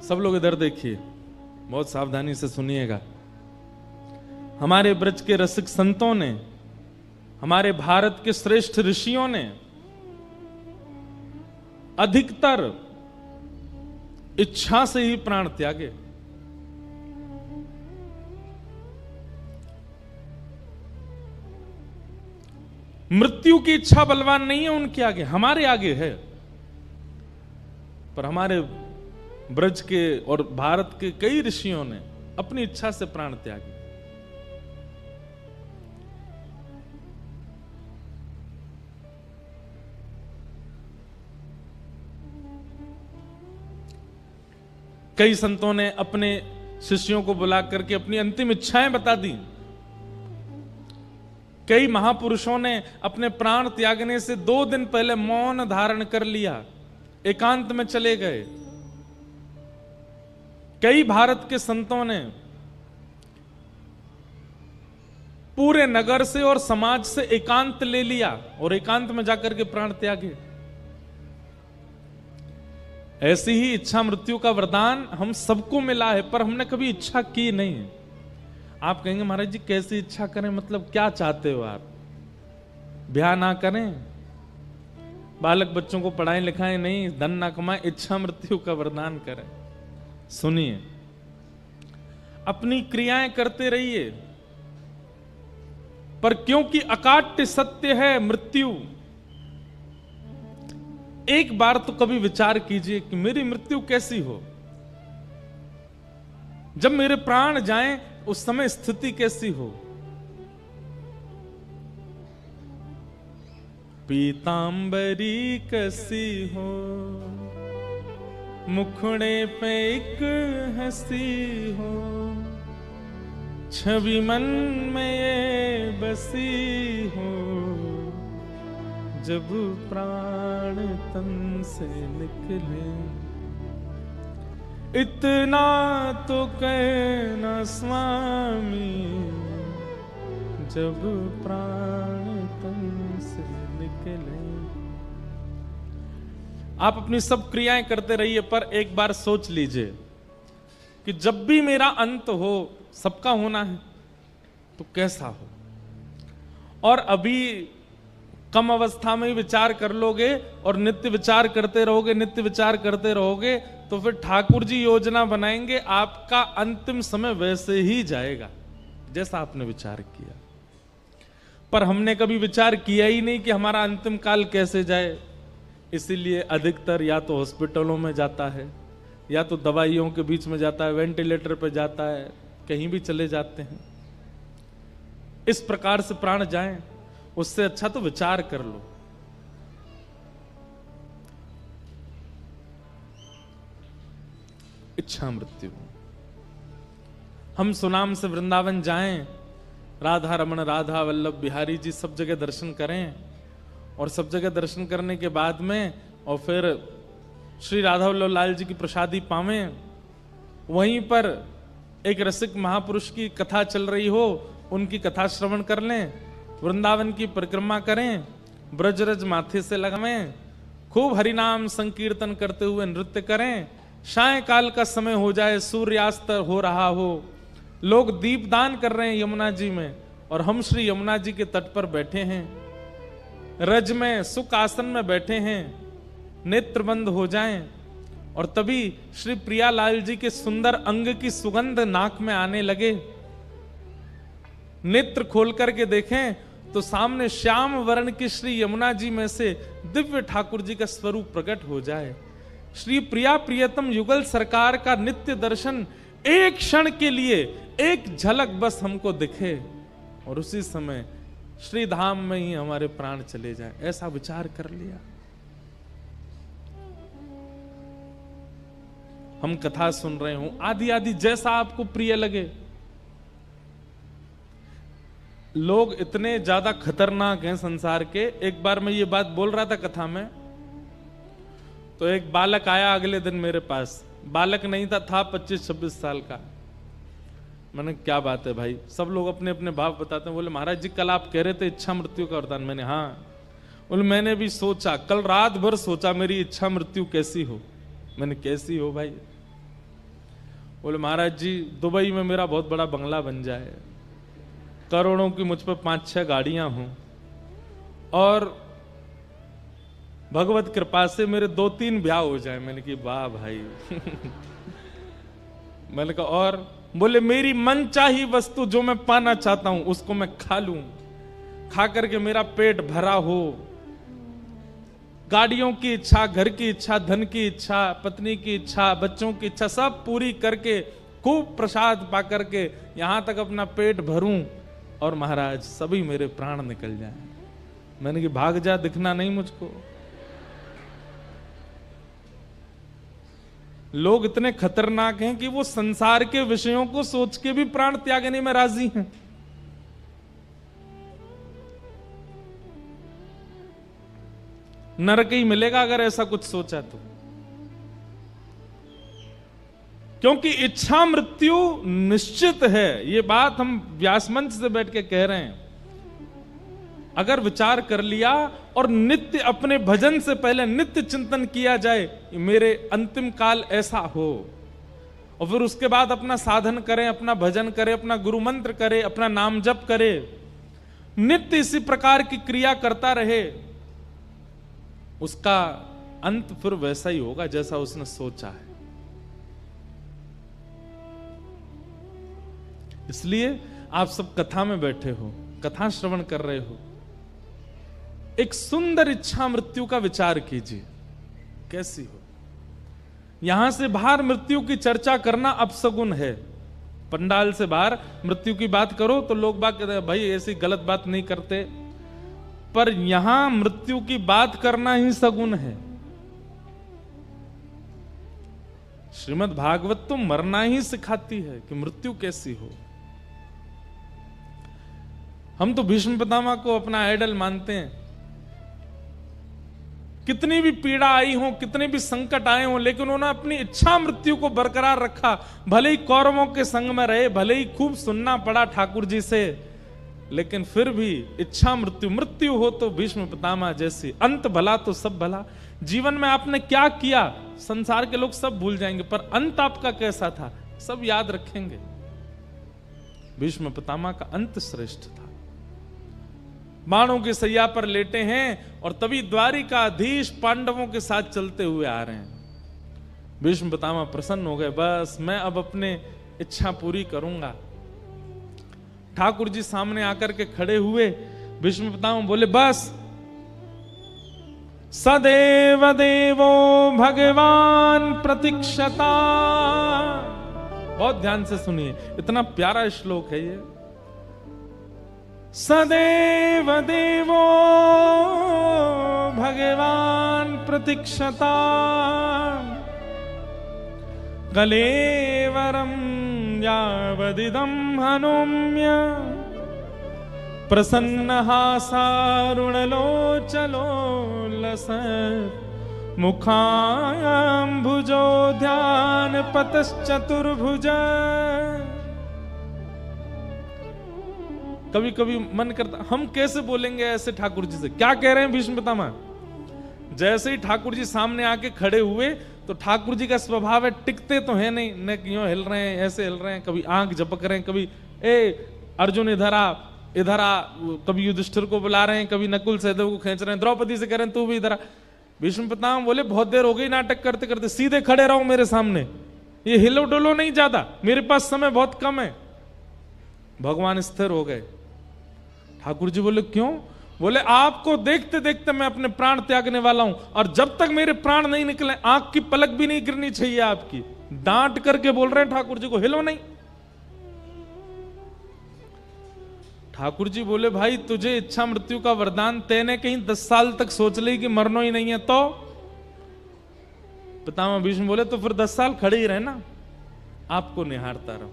सब लोग इधर देखिए, बहुत सावधानी से सुनिएगा। हमारे ब्रज के रसिक संतों ने, हमारे भारत के श्रेष्ठ ऋषियों ने अधिकतर इच्छा से ही प्राण त्यागे। मृत्यु की इच्छा बलवान नहीं है उनके आगे, हमारे आगे है। पर हमारे ब्रज के और भारत के कई ऋषियों ने अपनी इच्छा से प्राण त्यागे। कई संतों ने अपने शिष्यों को बुला करके अपनी अंतिम इच्छाएं बता दी। कई महापुरुषों ने अपने प्राण त्यागने से 2 दिन पहले मौन धारण कर लिया, एकांत में चले गए। कई भारत के संतों ने पूरे नगर से और समाज से एकांत ले लिया और एकांत में जाकर के प्राण त्यागे। ऐसी ही इच्छा मृत्यु का वरदान हम सबको मिला है, पर हमने कभी इच्छा की नहीं। आप कहेंगे महाराज जी कैसी इच्छा करें, मतलब क्या चाहते हो आप? ब्याह ना करें, बालक बच्चों को पढ़ाएं लिखाएं नहीं, धन ना कमाएं, इच्छा मृत्यु का वरदान करें। सुनिए, अपनी क्रियाएं करते रहिए, पर क्योंकि अकाट्य सत्य है मृत्यु, एक बार तो कभी विचार कीजिए कि मेरी मृत्यु कैसी हो, जब मेरे प्राण जाएं उस समय स्थिति कैसी हो। पीतांबरी कैसी हो, मुखड़े पे एक हंसी हो, छवि मन में ये बसी हो, जब प्राण तन से निकले। इतना तो कहना स्वामी, जब प्राण तन से निकले। आप अपनी सब क्रियाएं करते रहिए, पर एक बार सोच लीजिए कि जब भी मेरा अंत हो, सबका होना है, तो कैसा हो। और अभी कम अवस्था में ही विचार कर लोगे और नित्य विचार करते रहोगे, नित्य विचार करते रहोगे, तो फिर ठाकुर जी योजना बनाएंगे, आपका अंतिम समय वैसे ही जाएगा जैसा आपने विचार किया। पर हमने कभी विचार किया ही नहीं कि हमारा अंतिम काल कैसे जाए। इसीलिए अधिकतर या तो हॉस्पिटलों में जाता है, या तो दवाइयों के बीच में जाता है, वेंटिलेटर पर जाता है, कहीं भी चले जाते हैं। इस प्रकार से प्राण जाएं, उससे अच्छा तो विचार कर लो। इच्छा मृत्यु। हम सुनाम से वृंदावन जाएं राधा रमण, राधा वल्लभ बिहारी जी सब जगह दर्शन करें, और सब जगह दर्शन करने के बाद में और फिर श्री राधा वल्लभ लाल जी की प्रसादी पावें। वहीं पर एक रसिक महापुरुष की कथा चल रही हो, उनकी कथा श्रवण कर लें, वृंदावन की परिक्रमा करें, ब्रजरज माथे से लगावें, खूब हरिनाम संकीर्तन करते हुए नृत्य करें। सायंकाल का समय हो जाए, सूर्यास्त हो रहा हो, लोग दीपदान कर रहे हैं यमुना जी में, और हम श्री यमुना जी के तट पर बैठे हैं, रज में सुख आसन में बैठे हैं, नेत्र बंद हो जाएं, और तभी श्री प्रियालाल जी के सुंदर अंग की सुगंध नाक में आने लगे। नेत्र खोल करके देखें तो सामने श्याम वर्ण की श्री यमुना जी में से दिव्य ठाकुर जी का स्वरूप प्रकट हो जाए। श्री प्रिया प्रियतम युगल सरकार का नित्य दर्शन एक क्षण के लिए, एक झलक बस हमको दिखे, और उसी समय श्री धाम में ही हमारे प्राण चले जाए, ऐसा विचार कर लिया। हम कथा सुन रहे हूं, आदि आदि जैसा आपको प्रिय लगे। लोग इतने ज्यादा खतरनाक हैं संसार के। एक बार मैं ये बात बोल रहा था कथा में, तो एक बालक आया अगले दिन मेरे पास। बालक नहीं था 25-26 साल का। मैंने क्या बात है भाई, सब लोग अपने अपने भाव बताते हैं। बोले महाराज जी कल आप कह रहे थे इच्छा मृत्यु का वरदान। मैंने हाँ। बोले मैंने भी सोचा, कल रात भर सोचा मेरी इच्छा मृत्यु कैसी हो। मैंने कैसी हो भाई? बोले महाराज जी दुबई में मेरा बहुत बड़ा बंगला बन जाए, करोड़ों की मुझ पर 5-6 गाड़ियां हों, और भगवत कृपा से मेरे 2-3 ब्याह हो जाए। मैंने कहा वाह भाई। मैंने कहा और? बोले मेरी मनचाही वस्तु जो मैं पाना चाहता हूं उसको मैं खा लूं, खा करके मेरा पेट भरा हो, गाड़ियों की इच्छा, घर की इच्छा, धन की इच्छा, पत्नी की इच्छा, बच्चों की इच्छा सब पूरी करके खूब प्रसाद पा करके यहां तक अपना पेट भरूं, और महाराज सभी मेरे प्राण निकल जाएं। मैंने कहा भाग जा, दिखना नहीं मुझको। लोग इतने खतरनाक हैं कि वो संसार के विषयों को सोच के भी प्राण त्यागने में राजी हैं। नरक ही मिलेगा अगर ऐसा कुछ सोचा तो, क्योंकि इच्छा मृत्यु निश्चित है। ये बात हम व्यास मंच से बैठ के कह रहे हैं। अगर विचार कर लिया और नित्य अपने भजन से पहले नित्य चिंतन किया जाए, मेरे अंतिम काल ऐसा हो, और फिर उसके बाद अपना साधन करें, अपना भजन करें, अपना गुरु मंत्र करें, अपना नाम जप करे, नित्य इसी प्रकार की क्रिया करता रहे, उसका अंत फिर वैसा ही होगा जैसा उसने सोचा है। इसलिए आप सब कथा में बैठे हो, कथा श्रवण कर रहे हो, एक सुंदर इच्छा मृत्यु का विचार कीजिए कैसी हो। यहां से बाहर मृत्यु की चर्चा करना अपशगुन है। पंडाल से बाहर मृत्यु की बात करो तो लोग बात कहते हैं भाई ऐसी गलत बात नहीं करते, पर यहां मृत्यु की बात करना ही सगुन है। श्रीमद् भागवत तो मरना ही सिखाती है कि मृत्यु कैसी हो। हम तो भीष्म पितामह को अपना आइडल मानते हैं। कितनी भी पीड़ा आई हो, कितने भी संकट आए हो, लेकिन उन्होंने अपनी इच्छा मृत्यु को बरकरार रखा। भले ही कौरवों के संग में रहे, भले ही खूब सुनना पड़ा ठाकुर जी से, लेकिन फिर भी इच्छा मृत्यु, मृत्यु हो तो भीष्म पितामह जैसी, अंत भला तो सब भला। जीवन में आपने क्या किया संसार के लोग सब भूल जाएंगे, पर अंत आपका कैसा था सब याद रखेंगे। भीष्म पितामह का अंत श्रेष्ठ था। बाणों की सैया पर लेटे हैं और तभी द्वारिकाधीश पांडवों के साथ चलते हुए आ रहे हैं। भीष्म पितामह प्रसन्न हो गए, बस मैं अब अपने इच्छा पूरी करूंगा। ठाकुर जी सामने आकर के खड़े हुए। भीष्म पितामह बोले बस सदैव देवो भगवान प्रतीक्षता। बहुत ध्यान से सुनिए, इतना प्यारा श्लोक है ये। सदैव देवो भगवान प्रतीक्षता कलेवरम यावदिदं हनुम्य प्रसन्न हासारुणलोचलो लस मुखाम्भुजो ध्यान पतश्चतुर्भुज। कभी कभी मन करता हम कैसे बोलेंगे ऐसे ठाकुर जी से, क्या कह रहे हैं भीष्म पितामह। जैसे ही ठाकुर जी सामने आके खड़े हुए तो ठाकुर जी का स्वभाव है टिकते तो है नहीं, न क्यों हिल रहे हैं, ऐसे हिल रहे हैं, कभी आंख झपक रहे हैं, कभी ए अर्जुन इधर आ, कभी युधिष्ठिर को बुला रहे हैं, कभी नकुल सहदेव को खींच रहे हैं, द्रौपदी से कह रहे हैं तू भी इधर आ। भीष्म पितामह बोले बहुत देर हो गई नाटक करते करते, सीधे खड़े रहो मेरे सामने, ये हिलो डोलो नहीं ज्यादा, मेरे पास समय बहुत कम है। भगवान स्थिर हो गए। ठाकुर जी बोले क्यों? बोले आपको देखते देखते मैं अपने प्राण त्यागने वाला हूं, और जब तक मेरे प्राण नहीं निकले आंख की पलक भी नहीं गिरनी चाहिए आपकी। डांट करके बोल रहे हैं ठाकुर जी को, हिलो नहीं। ठाकुर जी बोले भाई तुझे इच्छा मृत्यु का वरदान, तेने कहीं 10 साल तक सोच ली कि मरना ही नहीं है तो? पितामह भीष्म बोले तो फिर 10 साल खड़े ही रहना, आपको निहारता रहो।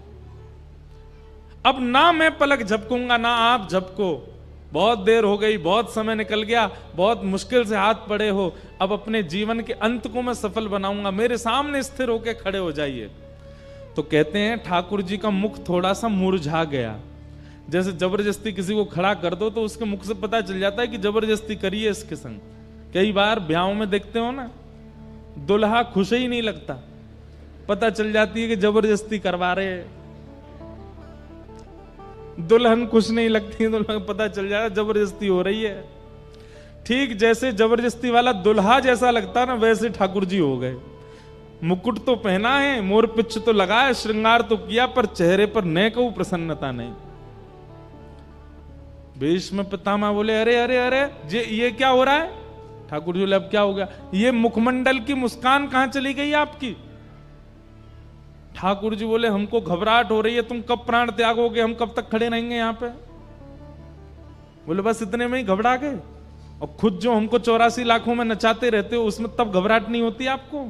अब ना मैं पलक झपकूंगा ना आप झपको, बहुत देर हो गई, बहुत समय निकल गया, बहुत मुश्किल से हाथ पड़े हो, अब अपने जीवन के अंत को मैं सफल बनाऊंगा, मेरे सामने स्थिर होकर खड़े हो जाइए। तो कहते हैं ठाकुर जी का मुख थोड़ा सा मुरझा गया। जैसे जबरदस्ती किसी को खड़ा कर दो तो उसके मुख से पता चल जाता है कि जबरदस्ती करी है इसके संग। कई बार ब्याहों में देखते हो ना, दुल्हा खुश ही नहीं लगता, पता चल जाती है कि जबरदस्ती करवा रहे हैं। दुल्हन खुश नहीं लगती, दुल्हन पता चल जाता जबरदस्ती हो रही है। ठीक जैसे जबरदस्ती वाला दुल्हा जैसा लगता ना, वैसे ठाकुर जी हो गए। मुकुट तो पहना है, मोर पिच्छ तो लगाया, श्रृंगार तो किया, पर चेहरे पर न कहूं प्रसन्नता नहीं। भीष्म पितामह बोले अरे अरे अरे ये क्या हो रहा है? ठाकुर जी बोले अब क्या हो गया? ये मुखमंडल की मुस्कान कहां चली गई आपकी? ठाकुर जी बोले हमको घबराहट हो रही है, तुम कब प्राण त्यागोगे, हम कब तक खड़े रहेंगे यहां पे? बोले बस इतने में ही घबरा गए? और खुद जो हमको 84 लाखों में नचाते रहते हो उसमें तब घबराहट नहीं होती आपको?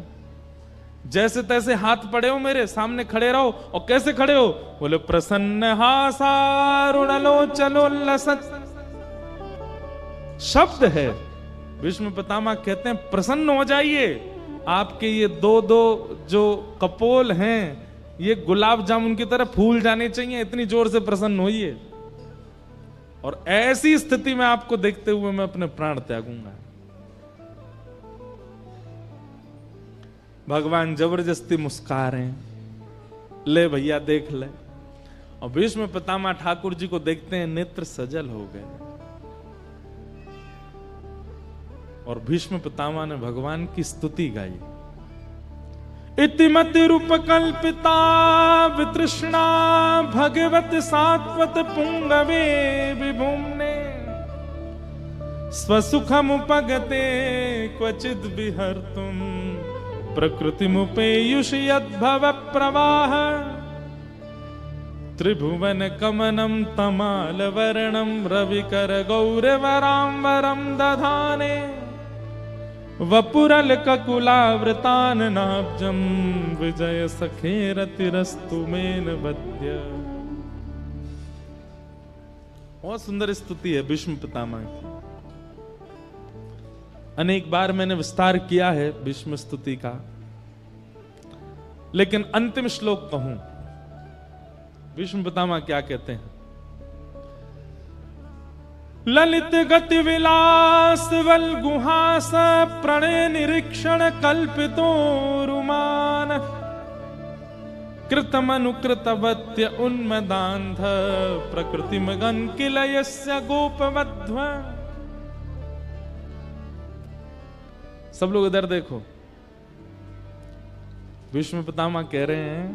जैसे तैसे हाथ पड़े हो मेरे सामने, खड़े रहो। और कैसे खड़े हो? बोले प्रसन्न हासारुणलोचनो लसत् शब्द है। भीष्म पितामह कहते हैं प्रसन्न हो जाइए, आपके ये दो जो कपोल हैं ये गुलाब जामुन की तरह फूल जाने चाहिए, इतनी जोर से प्रसन्न होइए। और ऐसी स्थिति में आपको देखते हुए मैं अपने प्राण त्यागूंगा। भगवान जबरदस्ती मुस्कुरा रहे हैं, ले भैया देख ले। और भीष्म पितामह ठाकुर जी को देखते हैं, नेत्र सजल हो गए। और भीष्म पितामह ने भगवान की स्तुति गाई। इतिमति रूप कल्पिता वितृष्णा भगवत सात्वत पुंगवे विभुम्ने स्वसुखमुपगते क्वचिद विहर्तुम प्रकृतिमुपेयुष यद्भव प्रवाह त्रिभुवन कमनम तमाल वर्णम रविकर गौरवरांबरम दधाने वपुरल ककुलावृतान नाब्जम विजय सखेरतिरस्तु मेन बद्य। बहुत सुंदर स्तुति है भीष्म पितामह की। अनेक बार मैंने विस्तार किया है भीष्म स्तुति का, लेकिन अंतिम श्लोक कहूं। भीष्म पितामह क्या कहते हैं? ललित गति विलास वल गुहास प्रणय निरीक्षण कल्पितो रुमान कृतमनुकृतवत्य उन्मदान्ध प्रकृति मगन किलयस्य गोपवध्व। सब लोग इधर देखो। भीष्म पितामह कह रहे हैं,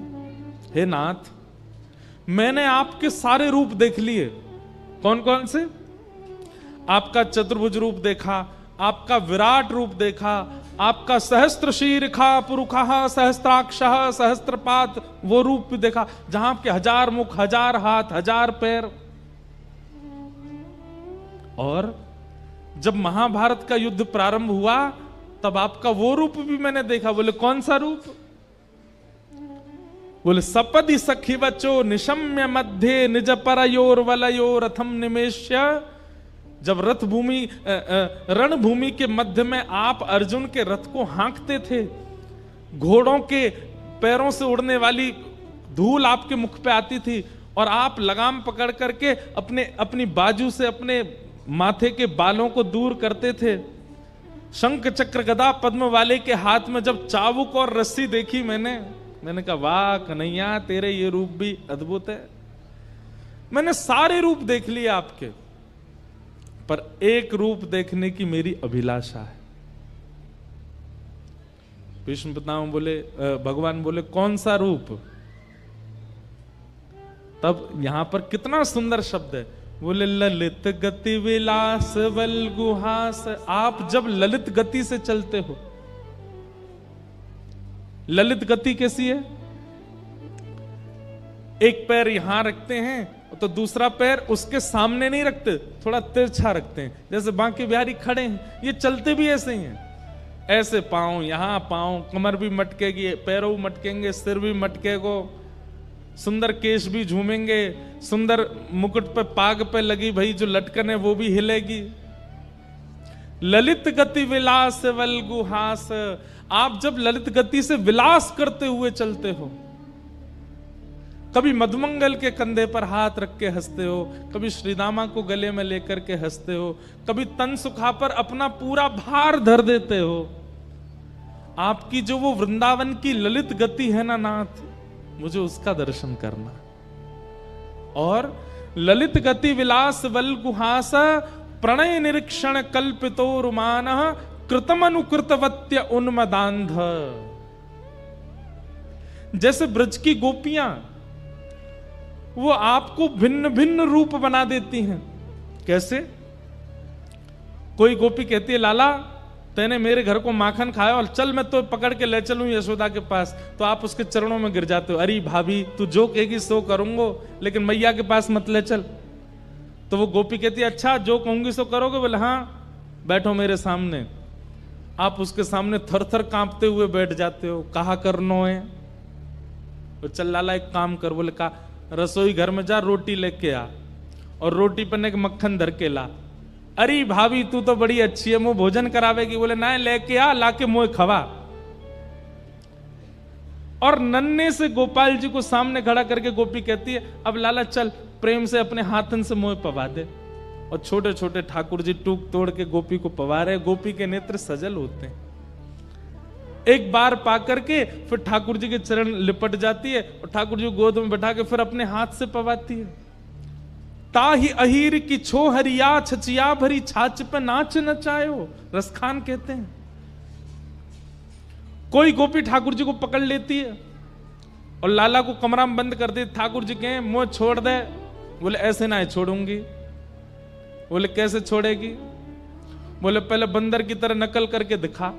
हे नाथ, मैंने आपके सारे रूप देख लिए। कौन कौन से? आपका चतुर्भुज रूप देखा, आपका विराट रूप देखा, आपका सहस्त्र शीर्षा पुरुखः सहस्त्राक्षः सहस्त्रपात वो रूप भी देखा, जहां आपके 1000 मुख, 1000 हाथ, 1000 पैर। और जब महाभारत का युद्ध प्रारंभ हुआ तब आपका वो रूप भी मैंने देखा। बोले कौन सा रूप? बोले सपदि सखी बचो निशम्य मध्य निज परयोर वलयो रथम निमेश्य। जब रथ भूमि रणभूमि के मध्य में आप अर्जुन के रथ को हाँकते थे, घोड़ों के पैरों से उड़ने वाली धूल आपके मुख पे आती थी और आप लगाम पकड़ करके अपनी बाजू से अपने माथे के बालों को दूर करते थे। शंख चक्र गदा पद्म वाले के हाथ में जब चाबुक और रस्सी देखी मैंने कहा वाह कन्हैया तेरे ये रूप भी अद्भुत है। मैंने सारे रूप देख लिए आपके, पर एक रूप देखने की मेरी अभिलाषा है। भीष्म पितामह बोले, भगवान बोले कौन सा रूप? तब यहां पर कितना सुंदर शब्द है, बोले ललित गति विलास बल गुहास। आप जब ललित गति से चलते हो, ललित गति कैसी है? एक पैर यहां रखते हैं तो दूसरा पैर उसके सामने नहीं रखते, थोड़ा तिरछा रखते हैं, जैसे बांके बिहारी खड़े हैं, ये चलते भी ऐसे ही हैं। ऐसे पांव यहां, पांव, कमर भी मटकेगी, पैरों मटकेंगे, सिर भी मटकेगो, सुंदर केश भी झूमेंगे, सुंदर मुकुट पे पाग पे लगी भाई जो लटकन है वो भी हिलेगी। ललित गति विलास वल गुहास। आप जब ललित गति से विलास करते हुए चलते हो, कभी मधुमंगल के कंधे पर हाथ रख के हंसते हो, कभी श्रीदामा को गले में लेकर के हंसते हो, कभी तन सुखा पर अपना पूरा भार धर देते हो। आपकी जो वो वृंदावन की ललित गति है ना नाथ, मुझे उसका दर्शन करना। और ललित गति विलास वल गुहास प्रणय निरीक्षण कल्पितो रुमान कृतमनुकृतवत्य उन्मदांध। जैसे ब्रज की गोपियां वो आपको भिन्न भिन्न रूप बना देती हैं। कैसे? कोई गोपी कहती है लाला तैने मेरे घर को माखन खाया और चल मैं तो पकड़ के ले चलूं यशोदा के पास, तो आप उसके चरणों में गिर जाते हो, अरे भाभी तू जो कहेगी सो करूंगो, लेकिन मैया के पास मत ले चल। तो वो गोपी कहती है अच्छा जो कहूंगी सो करोगे? बोले हाँ बैठो मेरे सामने। आप उसके सामने थर थर कांपते हुए बैठ जाते हो, कहा करनो है? तो चल लाला एक काम कर। बोले का? रसोई घर में जा रोटी लेके आ और रोटी पर एक मक्खन धर के ला। अरे भाभी तू तो बड़ी अच्छी है, मुंह भोजन करावेगी? बोले ना लेके आ, लाके मुंह खवा। और नन्हे से गोपाल जी को सामने खड़ा करके गोपी कहती है अब लाला चल प्रेम से अपने हाथन से मुंह पवा दे। और छोटे छोटे ठाकुर जी टूक तोड़ के गोपी को पवा रहे, गोपी के नेत्र सजल होते हैं। एक बार पा करके फिर ठाकुर जी के चरण लिपट जाती है और ठाकुर जी को गोद में बैठा के फिर अपने हाथ से पवाती है। ताही अहीर की छो हरिया छचिया भरी छाछ पे नाच नचायो, रसखान कहते हैं। कोई गोपी ठाकुर जी को पकड़ लेती है और लाला को कमरा में बंद कर दे। ठाकुर जी कहें मुंह छोड़ दे। बोले ऐसे ना छोड़ूंगी। बोले कैसे छोड़ेगी? बोले पहले बंदर की तरह नकल करके दिखा।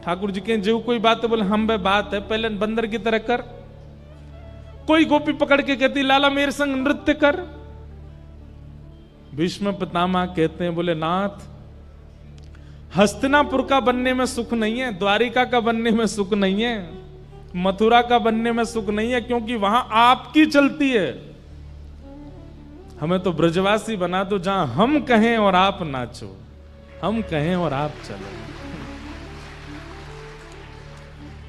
ठाकुर जी कहें जो कोई बात है? बोले हम बे बात है, पहले बंदर की तरह कर। कोई गोपी पकड़ के कहती लाला मेरे संग नृत्य कर। भीष्म पितामह कहते हैं बोले नाथ हस्तिनापुर का बनने में सुख नहीं है, द्वारिका का बनने में सुख नहीं है, मथुरा का बनने में सुख नहीं है, क्योंकि वहां आपकी चलती है। हमें तो ब्रजवासी बना दो जहां हम कहें और आप नाचो, हम कहें और आप चलो।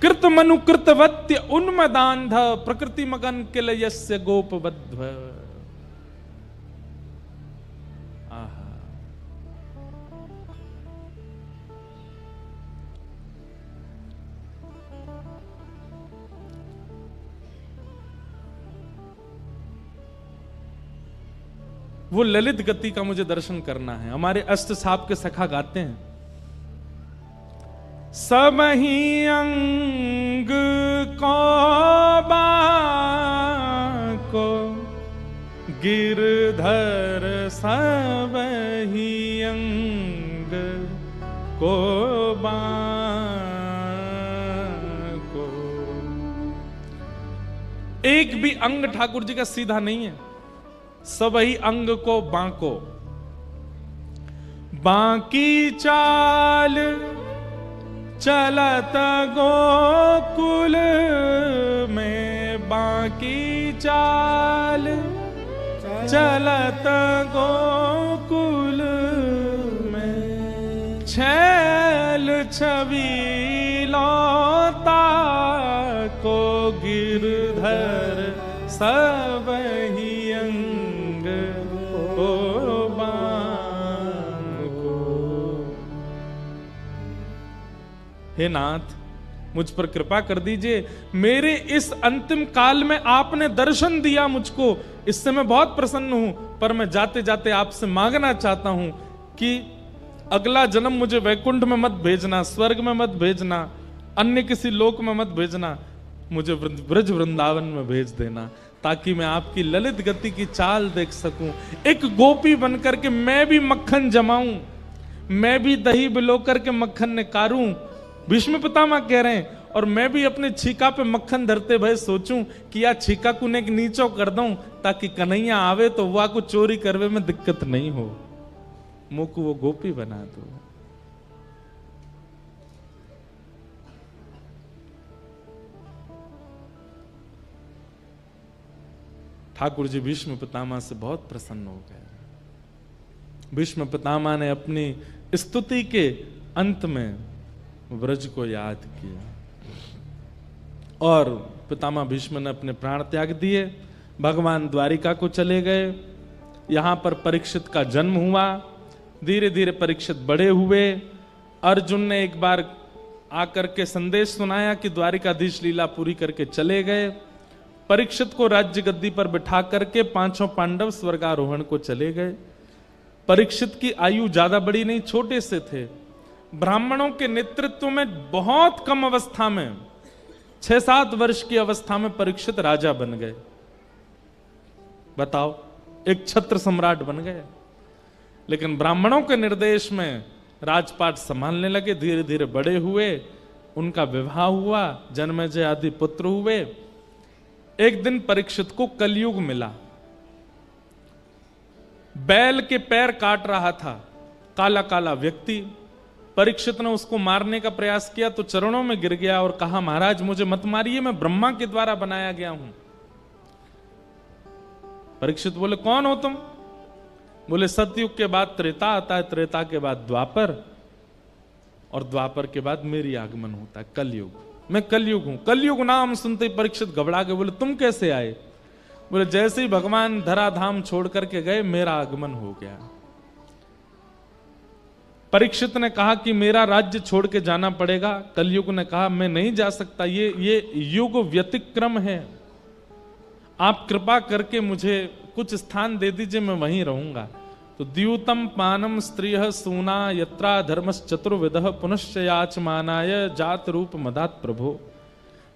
कृत मनु कृतवत्य उन्मदांध प्रकृति मगन किलयस्य गोपबद्ध। आहा वो ललित गति का मुझे दर्शन करना है। हमारे अष्ट साप के सखा गाते हैं सबही अंग को बाको गिरधर सबही अंग को बाको। एक भी अंग ठाकुर जी का सीधा नहीं है, सबही अंग को बांको। बांकी चाल चलत गोकुल की चाल चलत गोकुल में, छैल छबीलौता को गिरधर सब ही अंग को बांग को। हे नाथ, मुझ पर कृपा कर दीजिए। मेरे इस अंतिम काल में आपने दर्शन दिया मुझको, इससे मैं बहुत प्रसन्न हूं। पर मैं जाते जाते आपसे मांगना चाहता हूं कि अगला जन्म मुझे वैकुंठ में मत भेजना, स्वर्ग में मत भेजना, अन्य किसी लोक में मत भेजना, मुझे ब्रज वृंदावन में भेज देना, ताकि मैं आपकी ललित गति की चाल देख सकूं। एक गोपी बनकर के मैं भी मक्खन जमाऊं, मैं भी दही बिलो करके मक्खन निकारूं। भीष्म पितामह कह रहे हैं, और मैं भी अपने छीका पे मक्खन धरते भय सोचूं कि या छीका को ने नीचो कर दूं, ताकि कन्हैया आवे तो वह को चोरी करवे में दिक्कत नहीं हो, मुझको वो गोपी बना दो। ठाकुर जी भीष्म पितामह से बहुत प्रसन्न हो गए। भीष्म पितामह ने अपनी स्तुति के अंत में ब्रज को याद किया और पितामह भीष्म ने अपने प्राण त्याग दिए, भगवान द्वारिका को चले गए। यहां पर परीक्षित का जन्म हुआ। धीरे धीरे परीक्षित बड़े हुए। अर्जुन ने एक बार आकर के संदेश सुनाया कि द्वारिकाधीश लीला पूरी करके चले गए। परीक्षित को राज्य गद्दी पर बिठा करके पांचों पांडव स्वर्गारोहण को चले गए। परीक्षित की आयु ज्यादा बड़ी नहीं, छोटे से थे। ब्राह्मणों के नेतृत्व में बहुत कम अवस्था में 6-7 वर्ष की अवस्था में परीक्षित राजा बन गए। बताओ, एक छत्र सम्राट बन गए। लेकिन ब्राह्मणों के निर्देश में राजपाट संभालने लगे। धीरे धीरे बड़े हुए, उनका विवाह हुआ, जन्मेजय आदि पुत्र हुए। एक दिन परीक्षित को कलयुग मिला। बैल के पैर काट रहा था काला काला व्यक्ति। परीक्षित ने उसको मारने का प्रयास किया तो चरणों में गिर गया और कहा, महाराज मुझे मत मारिए, मैं ब्रह्मा के द्वारा बनाया गया हूं। परीक्षित बोले, कौन हो तुम? बोले, सतयुग के बाद त्रेता आता है, त्रेता के बाद द्वापर, और द्वापर के बाद मेरी आगमन होता है कलयुग। मैं कलयुग हूं। कलयुग नाम सुनते ही परीक्षित घबरा गए। बोले, तुम कैसे आए? बोले, जैसे ही भगवान धराधाम छोड़ करके गए मेरा आगमन हो गया। परीक्षित ने कहा कि मेरा राज्य छोड़ के जाना पड़ेगा। कलयुग ने कहा, मैं नहीं जा सकता, ये युग व्यतिक्रम है, आप कृपा करके मुझे कुछ स्थान दे दीजिए, मैं वहीं रहूंगा। तो द्यूतम पानम स्त्रिय सूना यत्रा धर्मस चतुर्विधः पुनश्च याचमानाय जात रूप मदात प्रभो।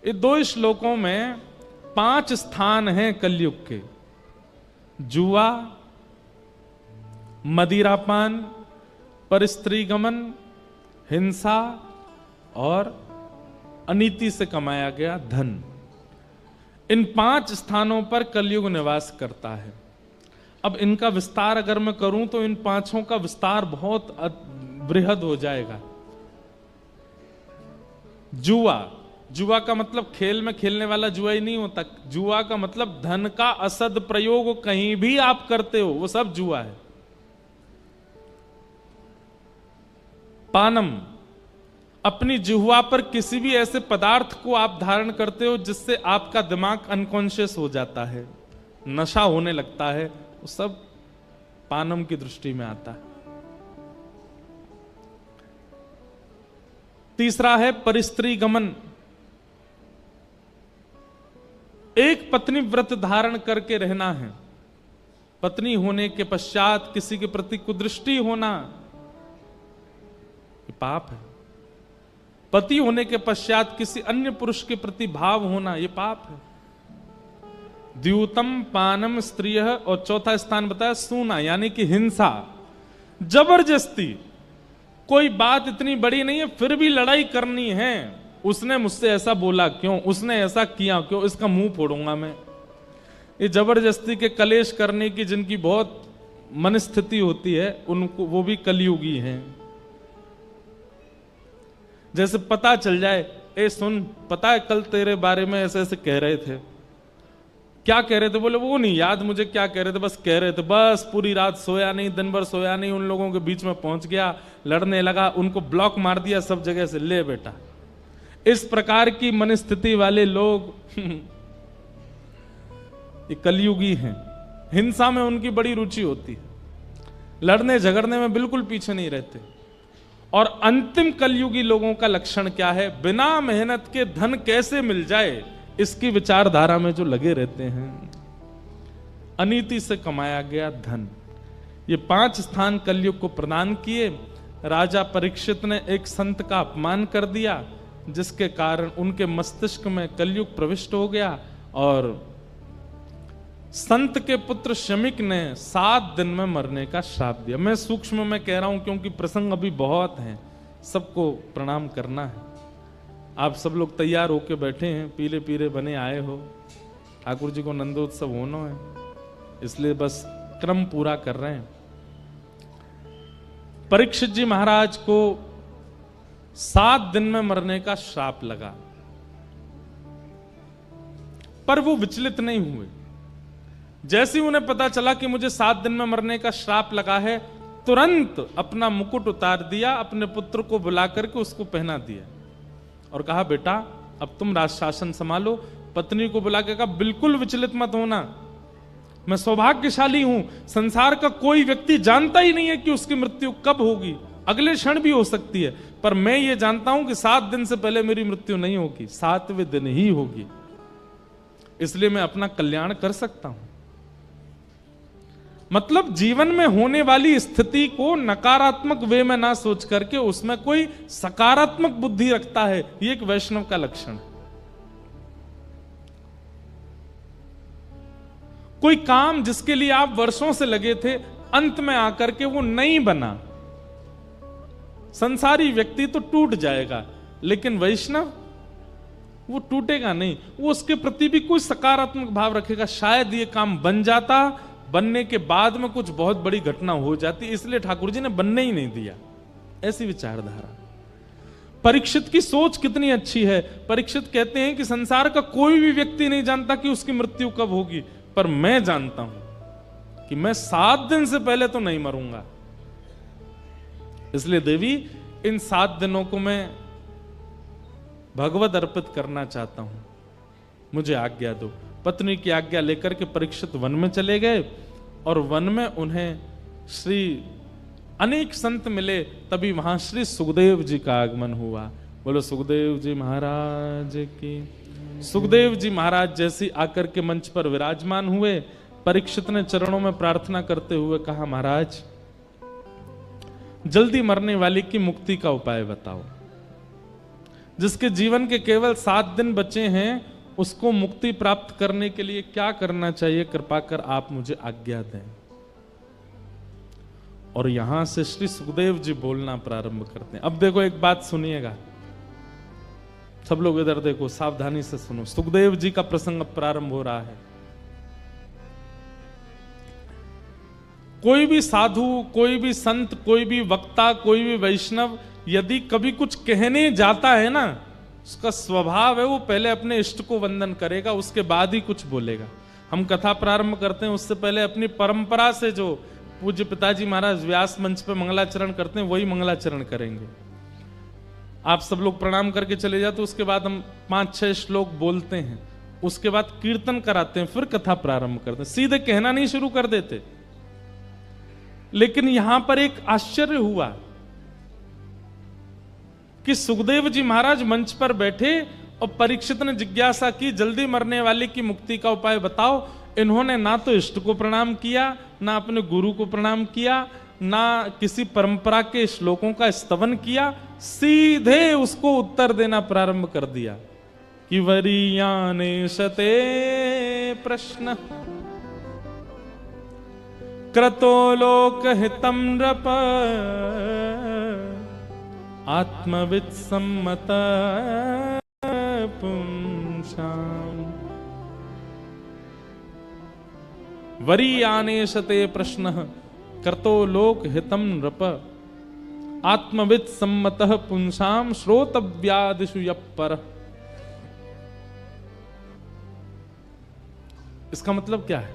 ये 2 श्लोकों में 5 स्थान हैं कलयुग के। जुआ, मदिरापान, परस्त्री गमन, हिंसा और अनीति से कमाया गया धन। इन 5 स्थानों पर कलयुग निवास करता है। अब इनका विस्तार अगर मैं करूं तो इन 5 का विस्तार बहुत बृहद हो जाएगा। जुआ, जुआ का मतलब खेल में खेलने वाला जुआ ही नहीं होता। जुआ का मतलब धन का असद प्रयोग कहीं भी आप करते हो, वो सब जुआ है। पानम, अपनी जिह्वा पर किसी भी ऐसे पदार्थ को आप धारण करते हो जिससे आपका दिमाग अनकॉन्शियस हो जाता है, नशा होने लगता है, वो सब पानम की दृष्टि में आता है। तीसरा है परिस्त्री गमन। एक पत्नी व्रत धारण करके रहना है। पत्नी होने के पश्चात किसी के प्रति कुदृष्टि होना ये पाप है। पति होने के पश्चात किसी अन्य पुरुष के प्रति भाव होना ये पाप है। द्यूतम पानम स्त्रिय, और चौथा स्थान बताया सूना, यानी कि हिंसा, जबरदस्ती। कोई बात इतनी बड़ी नहीं है फिर भी लड़ाई करनी है। उसने मुझसे ऐसा बोला क्यों, उसने ऐसा किया क्यों, इसका मुंह फोड़ूंगा मैं। ये जबरदस्ती के कलेश करने की जिनकी बहुत मनस्थिति होती है उनको, वो भी कलयुगी हैं। जैसे पता चल जाए, ए सुन, पता है कल तेरे बारे में ऐसे ऐसे कह रहे थे, क्या कह रहे थे? बोले वो नहीं याद मुझे क्या कह रहे थे, बस कह रहे थे, बस पूरी रात सोया नहीं, दिन भर सोया नहीं, उन लोगों के बीच में पहुंच गया, लड़ने लगा, उनको ब्लॉक मार दिया सब जगह से, ले बेटा। इस प्रकार की मनस्थिति वाले लोग ये कलयुगी हैं। हिंसा में उनकी बड़ी रुचि होती है, लड़ने झगड़ने में बिल्कुल पीछे नहीं रहते। और अंतिम कलयुगी लोगों का लक्षण क्या है? बिना मेहनत के धन कैसे मिल जाए, इसकी विचारधारा में जो लगे रहते हैं। अनीति से कमाया गया धन, ये 5 स्थान कलयुग को प्रदान किए। राजा परीक्षित ने एक संत का अपमान कर दिया, जिसके कारण उनके मस्तिष्क में कलयुग प्रविष्ट हो गया। और संत के पुत्र शमिक ने 7 दिन में मरने का श्राप दिया। मैं सूक्ष्म में कह रहा हूं क्योंकि प्रसंग अभी बहुत हैं, सबको प्रणाम करना है। आप सब लोग तैयार होके बैठे हैं, पीले पीले बने आए हो, ठाकुर जी को नंदोत्सव होना है, इसलिए बस क्रम पूरा कर रहे हैं। परीक्षित जी महाराज को 7 दिन में मरने का श्राप लगा, पर वो विचलित नहीं हुए। जैसे ही उन्हें पता चला कि मुझे 7 दिन में मरने का श्राप लगा है, तुरंत अपना मुकुट उतार दिया, अपने पुत्र को बुला करके उसको पहना दिया और कहा, बेटा अब तुम राज शासन संभालो। पत्नी को बुला के कहा, बिल्कुल विचलित मत होना, मैं सौभाग्यशाली हूं, संसार का कोई व्यक्ति जानता ही नहीं है कि उसकी मृत्यु कब होगी, अगले क्षण भी हो सकती है, पर मैं ये जानता हूं कि 7 दिन से पहले मेरी मृत्यु नहीं होगी, 7वें दिन ही होगी, इसलिए मैं अपना कल्याण कर सकता हूं। मतलब जीवन में होने वाली स्थिति को नकारात्मक वे में ना सोच करके उसमें कोई सकारात्मक बुद्धि रखता है, ये एक वैष्णव का लक्षण है। कोई काम जिसके लिए आप वर्षों से लगे थे, अंत में आकर के वो नहीं बना। संसारी व्यक्ति तो टूट जाएगा, लेकिन वैष्णव वो टूटेगा नहीं, वो उसके प्रति भी कोई सकारात्मक भाव रखेगा। शायद ये काम बन जाता, बनने के बाद में कुछ बहुत बड़ी घटना हो जाती, इसलिए ठाकुर जी ने बनने ही नहीं दिया, ऐसी विचारधारा। परीक्षित की सोच कितनी अच्छी है। परीक्षित कहते हैं कि संसार का कोई भी व्यक्ति नहीं जानता कि उसकी मृत्यु कब होगी, पर मैं जानता हूं कि मैं 7 दिन से पहले तो नहीं मरूंगा। इसलिए देवी, इन 7 दिनों को मैं भगवत अर्पित करना चाहता हूं, मुझे आज्ञा दो। पत्नी की आज्ञा लेकर के परीक्षित वन में चले गए, और वन में उन्हें श्री अनेक संत मिले, तभी वहां श्री सुखदेव जी का आगमन हुआ। बोलो सुखदेव जी महाराज की। सुखदेव जी महाराज जैसे आकर के मंच पर विराजमान हुए, परीक्षित ने चरणों में प्रार्थना करते हुए कहा, महाराज जल्दी मरने वाले की मुक्ति का उपाय बताओ। जिसके जीवन के केवल 7 दिन बचे हैं, उसको मुक्ति प्राप्त करने के लिए क्या करना चाहिए, कृपा कर आप मुझे आज्ञा दें। और यहां से श्री सुखदेव जी बोलना प्रारंभ करते हैं। अब देखो एक बात सुनिएगा, सब लोग इधर देखो, सावधानी से सुनो। सुखदेव जी का प्रसंग अब प्रारंभ हो रहा है। कोई भी साधु, कोई भी संत, कोई भी वक्ता, कोई भी वैष्णव यदि कभी कुछ कहने जाता है ना, उसका स्वभाव है वो पहले अपने इष्ट को वंदन करेगा, उसके बाद ही कुछ बोलेगा। हम कथा प्रारंभ करते हैं उससे पहले अपनी परंपरा से जो पूज्य पिताजी महाराज व्यास मंच पे मंगलाचरण करते हैं, वही मंगलाचरण करेंगे। आप सब लोग प्रणाम करके चले जाते, उसके बाद हम 5-6 श्लोक बोलते हैं, उसके बाद कीर्तन कराते हैं, फिर कथा प्रारंभ करते हैं। सीधे कहना नहीं शुरू कर देते। लेकिन यहां पर एक आश्चर्य हुआ कि सुखदेव जी महाराज मंच पर बैठे और परीक्षित ने जिज्ञासा की, जल्दी मरने वाले की मुक्ति का उपाय बताओ। इन्होंने ना तो इष्ट को प्रणाम किया, ना अपने गुरु को प्रणाम किया, ना किसी परंपरा के श्लोकों का स्तवन किया, सीधे उसको उत्तर देना प्रारंभ कर दिया कि वरीयाने शते प्रश्न क्रतो लोक हितम नृप आत्मविद सम्मत पुंसाम। वरीयानेशते प्रश्नः कर्तो लोक हितम नृप आत्मविद सम्मतः पुंसाम श्रोतव्यादिषु यः परः। इसका मतलब क्या है?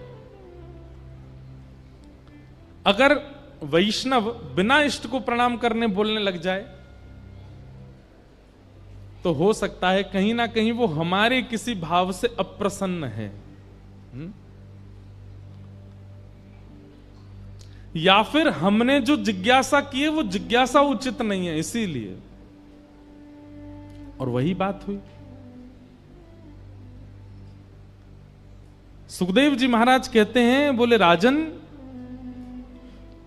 अगर वैष्णव बिना इष्ट को प्रणाम करने बोलने लग जाए तो हो सकता है कहीं ना कहीं वो हमारे किसी भाव से अप्रसन्न है, या फिर हमने जो जिज्ञासा की है वो जिज्ञासा उचित नहीं है, इसीलिए। और वही बात हुई। सुखदेव जी महाराज कहते हैं, बोले राजन,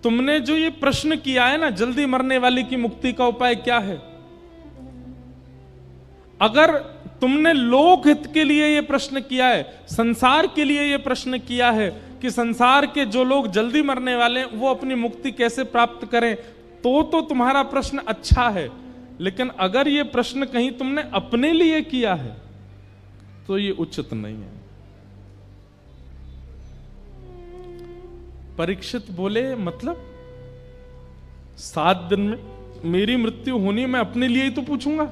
तुमने जो ये प्रश्न किया है ना, जल्दी मरने वाले की मुक्ति का उपाय क्या है, अगर तुमने लोक हित के लिए ये प्रश्न किया है, संसार के लिए ये प्रश्न किया है कि संसार के जो लोग जल्दी मरने वाले हैं वो अपनी मुक्ति कैसे प्राप्त करें, तो तुम्हारा प्रश्न अच्छा है। लेकिन अगर ये प्रश्न कहीं तुमने अपने लिए किया है तो ये उचित नहीं है। परीक्षित बोले, मतलब 7 दिन में मेरी मृत्यु होनी, मैं अपने लिए ही तो पूछूंगा।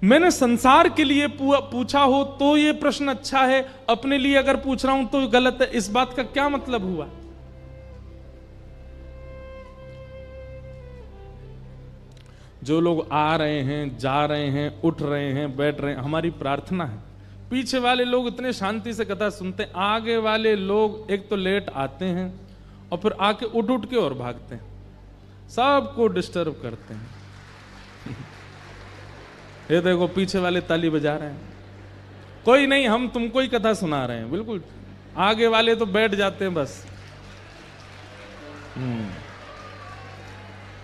मैंने संसार के लिए पूछा हो तो ये प्रश्न अच्छा है, अपने लिए अगर पूछ रहा हूं तो गलत है। इस बात का क्या मतलब हुआ? जो लोग आ रहे हैं, जा रहे हैं, उठ रहे हैं, बैठ रहे हैं, हमारी प्रार्थना है पीछे वाले लोग इतने शांति से कथा सुनते हैं, आगे वाले लोग एक तो लेट आते हैं और फिर आके उठ उठ के और भागते हैं, सबको डिस्टर्ब करते हैं। ये देखो पीछे वाले ताली बजा रहे हैं, कोई नहीं, हम तुमको ही कथा सुना रहे हैं। बिल्कुल, आगे वाले तो बैठ जाते हैं बस।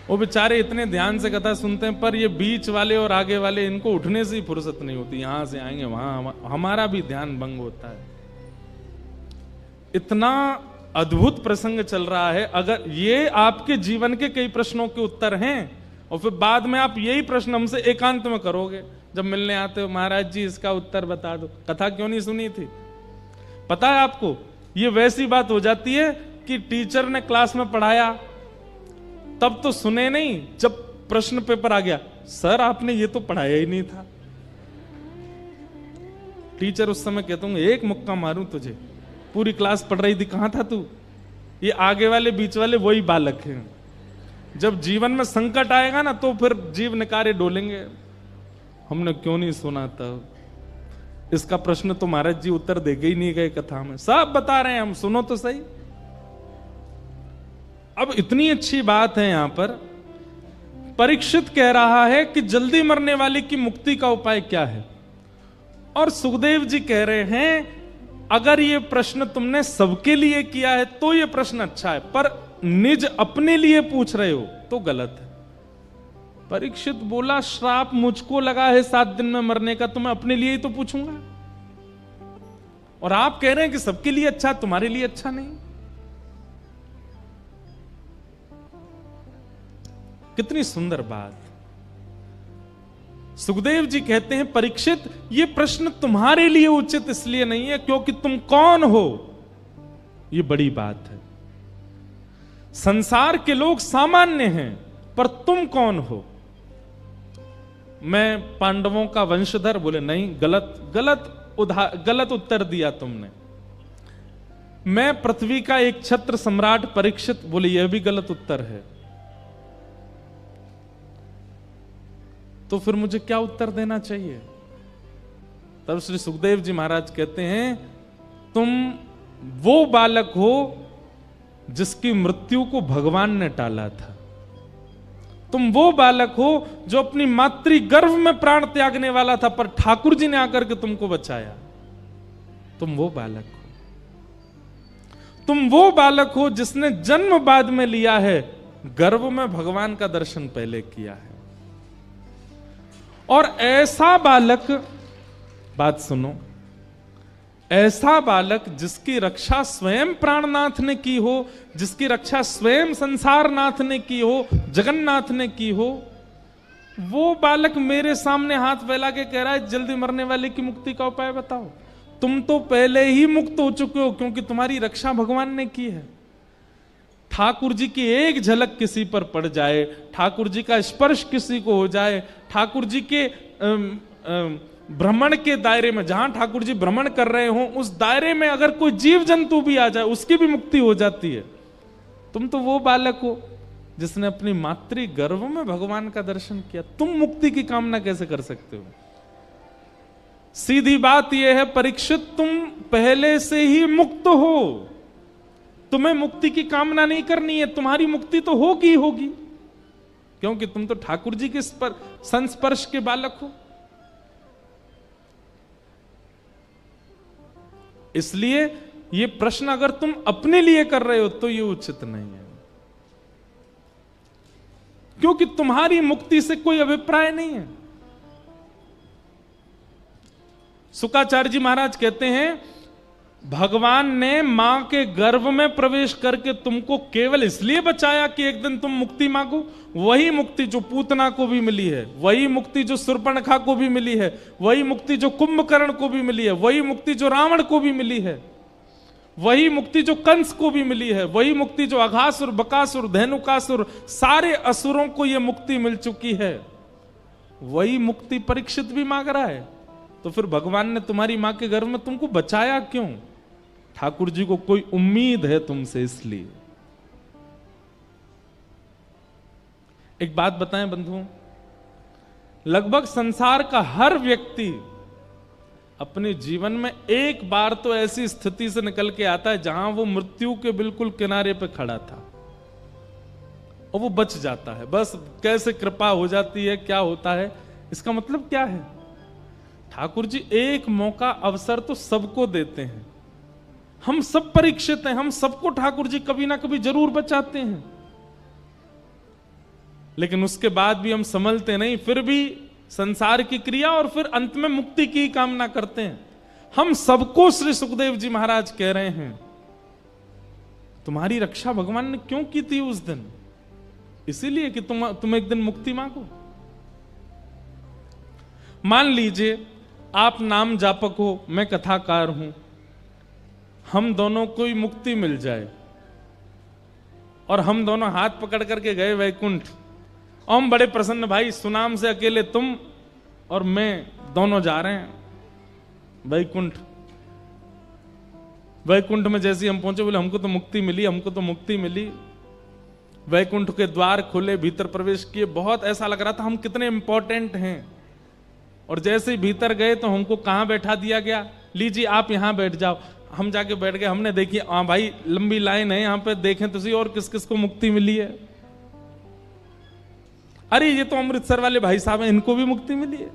वो बेचारे इतने ध्यान से कथा सुनते हैं, पर ये बीच वाले और आगे वाले, इनको उठने से ही फुर्सत नहीं होती, यहां से आएंगे वहां, हमारा भी ध्यान भंग होता है। इतना अद्भुत प्रसंग चल रहा है। अगर ये आपके जीवन के कई प्रश्नों के उत्तर हैं और फिर बाद में आप यही प्रश्न हमसे एकांत में करोगे, जब मिलने आते हो, महाराज जी इसका उत्तर बता दो, कथा क्यों नहीं सुनी थी? पता है आपको, ये वैसी बात हो जाती है कि टीचर ने क्लास में पढ़ाया, तब तो सुने नहीं, जब प्रश्न पेपर आ गया, सर आपने ये तो पढ़ाया ही नहीं था। टीचर उस समय कहता हूँ, एक मुक्का मारूं तुझे, पूरी क्लास पढ़ रही थी, कहां था तू? ये आगे वाले बीच वाले वही बालक हैं। जब जीवन में संकट आएगा ना तो फिर जीव निकारे डोलेंगे, हमने क्यों नहीं सुना तब, इसका प्रश्न तो महाराज जी उत्तर देके ही नहीं गए कथा में, सब बता रहे हैं हम, सुनो तो सही। अब इतनी अच्छी बात है, यहां पर परीक्षित कह रहा है कि जल्दी मरने वाले की मुक्ति का उपाय क्या है, और सुखदेव जी कह रहे हैं अगर ये प्रश्न तुमने सबके लिए किया है तो ये प्रश्न अच्छा है, पर निज अपने लिए पूछ रहे हो तो गलत है। परीक्षित बोला, श्राप मुझको लगा है 7 दिन में मरने का, तो मैं अपने लिए ही तो पूछूंगा, और आप कह रहे हैं कि सबके लिए अच्छा, तुम्हारे लिए अच्छा नहीं। कितनी सुंदर बात। सुखदेव जी कहते हैं, परीक्षित ये प्रश्न तुम्हारे लिए उचित इसलिए नहीं है क्योंकि तुम कौन हो, ये बड़ी बात है। संसार के लोग सामान्य हैं, पर तुम कौन हो? मैं पांडवों का वंशधर, बोले नहीं, गलत उत्तर दिया तुमने। मैं पृथ्वी का एक छत्र सम्राट परीक्षित, बोले यह भी गलत उत्तर है। तो फिर मुझे क्या उत्तर देना चाहिए? तब श्री सुखदेव जी महाराज कहते हैं, तुम वो बालक हो जिसकी मृत्यु को भगवान ने टाला था, तुम वो बालक हो जो अपनी मातृ गर्भ में प्राण त्यागने वाला था, पर ठाकुर जी ने आकर के तुमको बचाया। तुम वो बालक हो, तुम वो बालक हो जिसने जन्म बाद में लिया है, गर्भ में भगवान का दर्शन पहले किया है। और ऐसा बालक, बात सुनो, ऐसा बालक जिसकी रक्षा स्वयं प्राणनाथ ने की हो, जिसकी रक्षा स्वयं संसारनाथ ने की हो, जगन्नाथ ने की हो, वो बालक मेरे सामने हाथ फैला के कह रहा है जल्दी मरने वाले की मुक्ति का उपाय बताओ। तुम तो पहले ही मुक्त हो चुके हो क्योंकि तुम्हारी रक्षा भगवान ने की है। ठाकुर जी की एक झलक किसी पर पड़ जाए, ठाकुर जी का स्पर्श किसी को हो जाए, ठाकुर जी के भ्रमण के दायरे में, जहां ठाकुर जी भ्रमण कर रहे हो उस दायरे में अगर कोई जीव जंतु भी आ जाए उसकी भी मुक्ति हो जाती है। तुम तो वो बालक हो जिसने अपनी मातृ गर्भ में भगवान का दर्शन किया, तुम मुक्ति की कामना कैसे कर सकते हो? सीधी बात यह है परीक्षित, तुम पहले से ही मुक्त हो, तुम्हें मुक्ति की कामना नहीं करनी है, तुम्हारी मुक्ति तो होगी ही होगी, क्योंकि तुम तो ठाकुर जी के संस्पर्श के बालक हो। इसलिए ये प्रश्न अगर तुम अपने लिए कर रहे हो तो ये उचित नहीं है, क्योंकि तुम्हारी मुक्ति से कोई अभिप्राय नहीं है। शुक्राचार्य जी महाराज कहते हैं भगवान ने मां के गर्भ में प्रवेश करके तुमको केवल इसलिए बचाया कि एक दिन तुम मुक्ति मांगो। वही मुक्ति जो पूतना को भी मिली है, वही मुक्ति जो शूर्पणखा को भी मिली है, वही मुक्ति जो कुंभकर्ण को भी मिली है, वही मुक्ति जो रावण को भी मिली है, वही मुक्ति जो कंस को भी मिली है, वही मुक्ति जो अघासुर, बकासुर, धेनुकासुर, सारे असुरों को यह मुक्ति मिल चुकी है, वही मुक्ति परीक्षित भी मांग रहा है। तो फिर भगवान ने तुम्हारी मां के गर्भ में तुमको बचाया क्यों? ठाकुर जी को कोई उम्मीद है तुमसे, इसलिए। एक बात बताएं बंधुओं, लगभग संसार का हर व्यक्ति अपने जीवन में एक बार तो ऐसी स्थिति से निकल के आता है जहां वो मृत्यु के बिल्कुल किनारे पे खड़ा था और वो बच जाता है। बस कैसे कृपा हो जाती है, क्या होता है, इसका मतलब क्या है? ठाकुर जी एक मौका, अवसर तो सबको देते हैं। हम सब परीक्षित हैं, हम सबको ठाकुर जी कभी ना कभी जरूर बचाते हैं, लेकिन उसके बाद भी हम संभलते नहीं, फिर भी संसार की क्रिया और फिर अंत में मुक्ति की कामना करते हैं। हम सबको श्री सुखदेव जी महाराज कह रहे हैं तुम्हारी रक्षा भगवान ने क्यों की थी उस दिन? इसीलिए कि तुम एक दिन मुक्ति मांगो। मान लीजिए आप नाम जापक हो, मैं कथाकार हूं, हम दोनों को ही मुक्ति मिल जाए और हम दोनों हाथ पकड़ करके गए वैकुंठ, और हम बड़े प्रसन्न, भाई सुनाम से अकेले तुम और मैं दोनों जा रहे हैं वैकुंठ। वैकुंठ में जैसे हम पहुंचे बोले हमको तो मुक्ति मिली, हमको तो मुक्ति मिली। वैकुंठ के द्वार खुले, भीतर प्रवेश किए, बहुत ऐसा लग रहा था हम कितने इंपॉर्टेंट हैं। और जैसे ही भीतर गए तो हमको कहां बैठा दिया गया, लीजिए आप यहां बैठ जाओ। हम जाके बैठ गए, हमने देखी हाँ भाई लंबी लाइन है यहां पे, देखें तुसी और किस किस को मुक्ति मिली है। अरे ये तो अमृतसर वाले भाई साहब हैं, इनको भी मुक्ति मिली है।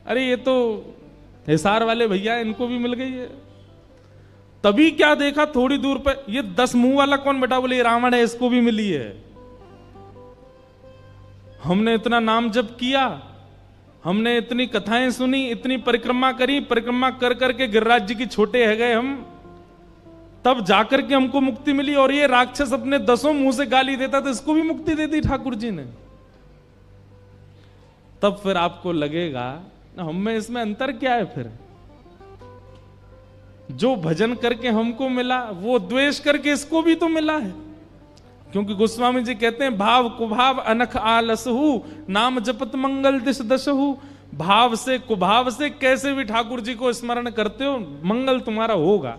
अरे ये तो हिसार वाले भैया इनको भी मिल गई है। तभी क्या देखा थोड़ी दूर पे, ये 10 मुंह वाला कौन बैठा, बोले ये रावण है, इसको भी मिली है। हमने इतना नाम जप किया, हमने इतनी कथाएं सुनी, इतनी परिक्रमा करी, परिक्रमा कर करके गिरिराज जी की छोटे है गए हम, तब जाकर के हमको मुक्ति मिली। और ये राक्षस अपने 10 मुंह से गाली देता तो इसको भी मुक्ति दे दी ठाकुर जी ने। तब फिर आपको लगेगा ना हम में इसमें अंतर क्या है? फिर जो भजन करके हमको मिला वो द्वेष करके इसको भी तो मिला है। क्योंकि गोस्वामी जी कहते हैं भाव कुभाव अनख आलसहु, नाम जपत मंगल दिश दशहु। भाव से कुभाव से कैसे भी ठाकुर जी को स्मरण करते हो, मंगल तुम्हारा होगा।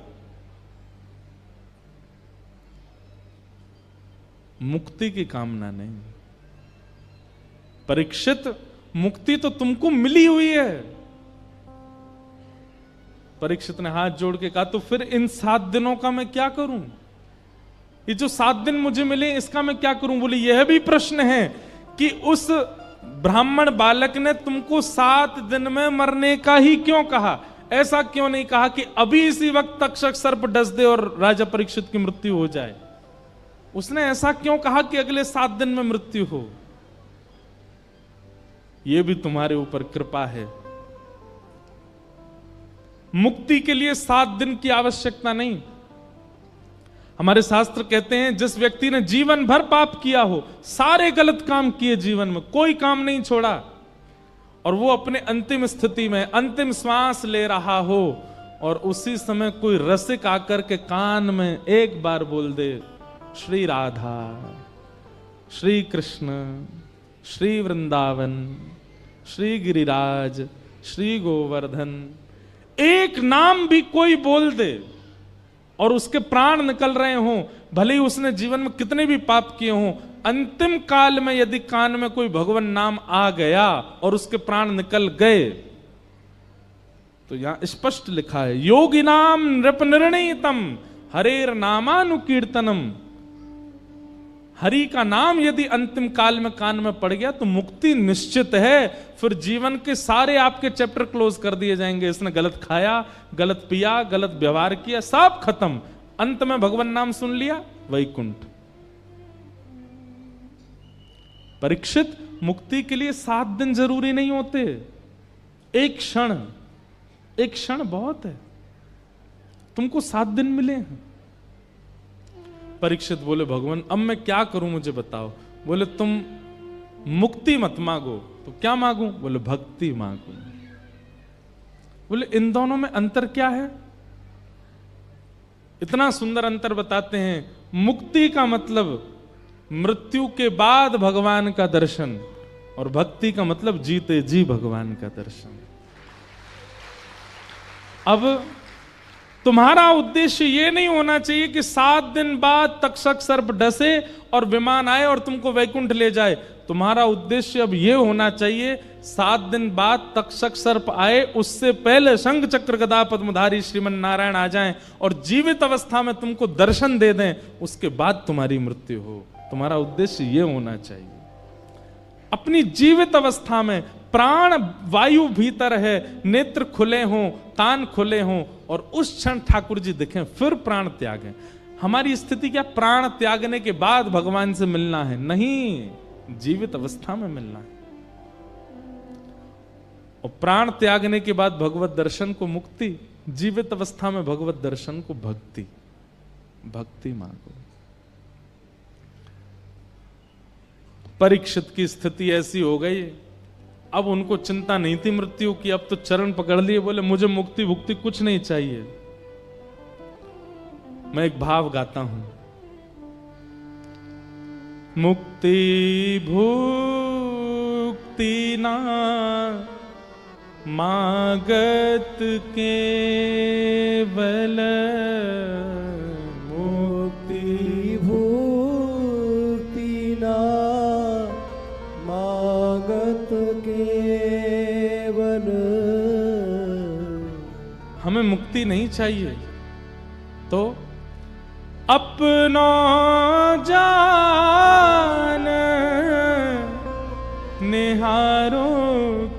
मुक्ति की कामना नहीं। परीक्षित, मुक्ति तो तुमको मिली हुई है। परीक्षित ने हाथ जोड़ के कहा तो फिर इन 7 दिनों का मैं क्या करूं? ये जो 7 दिन मुझे मिले इसका मैं क्या करूं? बोले यह भी प्रश्न है कि उस ब्राह्मण बालक ने तुमको 7 दिन में मरने का ही क्यों कहा? ऐसा क्यों नहीं कहा कि अभी इसी वक्त तक्षक सर्प डस दे और राजा परीक्षित की मृत्यु हो जाए? उसने ऐसा क्यों कहा कि अगले 7 दिन में मृत्यु हो? यह भी तुम्हारे ऊपर कृपा है। मुक्ति के लिए 7 दिन की आवश्यकता नहीं। हमारे शास्त्र कहते हैं जिस व्यक्ति ने जीवन भर पाप किया हो, सारे गलत काम किए जीवन में, कोई काम नहीं छोड़ा, और वो अपने अंतिम स्थिति में अंतिम श्वास ले रहा हो और उसी समय कोई रसिक आकर के कान में एक बार बोल दे श्री राधा, श्री कृष्ण, श्री वृंदावन, श्री गिरिराज, श्री गोवर्धन। एक नाम भी कोई बोल दे और उसके प्राण निकल रहे हों, भले ही उसने जीवन में कितने भी पाप किए हों, अंतिम काल में यदि कान में कोई भगवान नाम आ गया और उसके प्राण निकल गए, तो यहां स्पष्ट लिखा है योगी नाम नृप निर्णीतम हरेर नामानुकीर्तनम। हरि का नाम यदि अंतिम काल में कान में पड़ गया तो मुक्ति निश्चित है। फिर जीवन के सारे आपके चैप्टर क्लोज कर दिए जाएंगे। इसने गलत खाया, गलत पिया, गलत व्यवहार किया, सब खत्म। अंत में भगवान नाम सुन लिया, वैकुंठ। परीक्षित, मुक्ति के लिए 7 दिन जरूरी नहीं होते, एक क्षण बहुत है। तुमको 7 दिन मिले हैं। परीक्षित बोले भगवान अब मैं क्या करूं, मुझे बताओ। बोले तुम मुक्ति मत मांगो, तो क्या मांगू? बोले भक्ति मांगो। बोले इन दोनों में अंतर क्या है? इतना सुंदर अंतर बताते हैं। मुक्ति का मतलब मृत्यु के बाद भगवान का दर्शन, और भक्ति का मतलब जीते जी भगवान का दर्शन। अब तुम्हारा उद्देश्य यह नहीं होना चाहिए कि 7 दिन बाद तक्षक सर्प डसे और विमान आए और तुमको वैकुंठ ले जाए। तुम्हारा उद्देश्य अब यह होना चाहिए 7 दिन बाद तक्षक सर्प आए, उससे पहले शंख चक्र गदा पद्मधारी श्रीमन नारायण आ जाएं और जीवित अवस्था में तुमको दर्शन दे दें, उसके बाद तुम्हारी मृत्यु हो। तुम्हारा उद्देश्य यह होना चाहिए। अपनी जीवित अवस्था में प्राण वायु भीतर है, नेत्र खुले हों, कान खुले हों, और उस क्षण ठाकुर जी दिखें, फिर प्राण त्यागें। हमारी स्थिति क्या प्राण त्यागने के बाद भगवान से मिलना है? नहीं, जीवित अवस्था में मिलना है। और प्राण त्यागने के बाद भगवत दर्शन को मुक्ति, जीवित अवस्था में भगवत दर्शन को भक्ति। भक्ति मांगो। परीक्षित की स्थिति ऐसी हो गई, अब उनको चिंता नहीं थी मृत्यु की, अब तो चरण पकड़ लिए। बोले मुझे मुक्ति भुक्ति कुछ नहीं चाहिए। मैं एक भाव गाता हूं। मुक्ति भुक्ति ना मागत केवल, मुक्ति भुक्ति ना मागत केवल। हमें मुक्ति नहीं चाहिए तो अपनो जान निहारो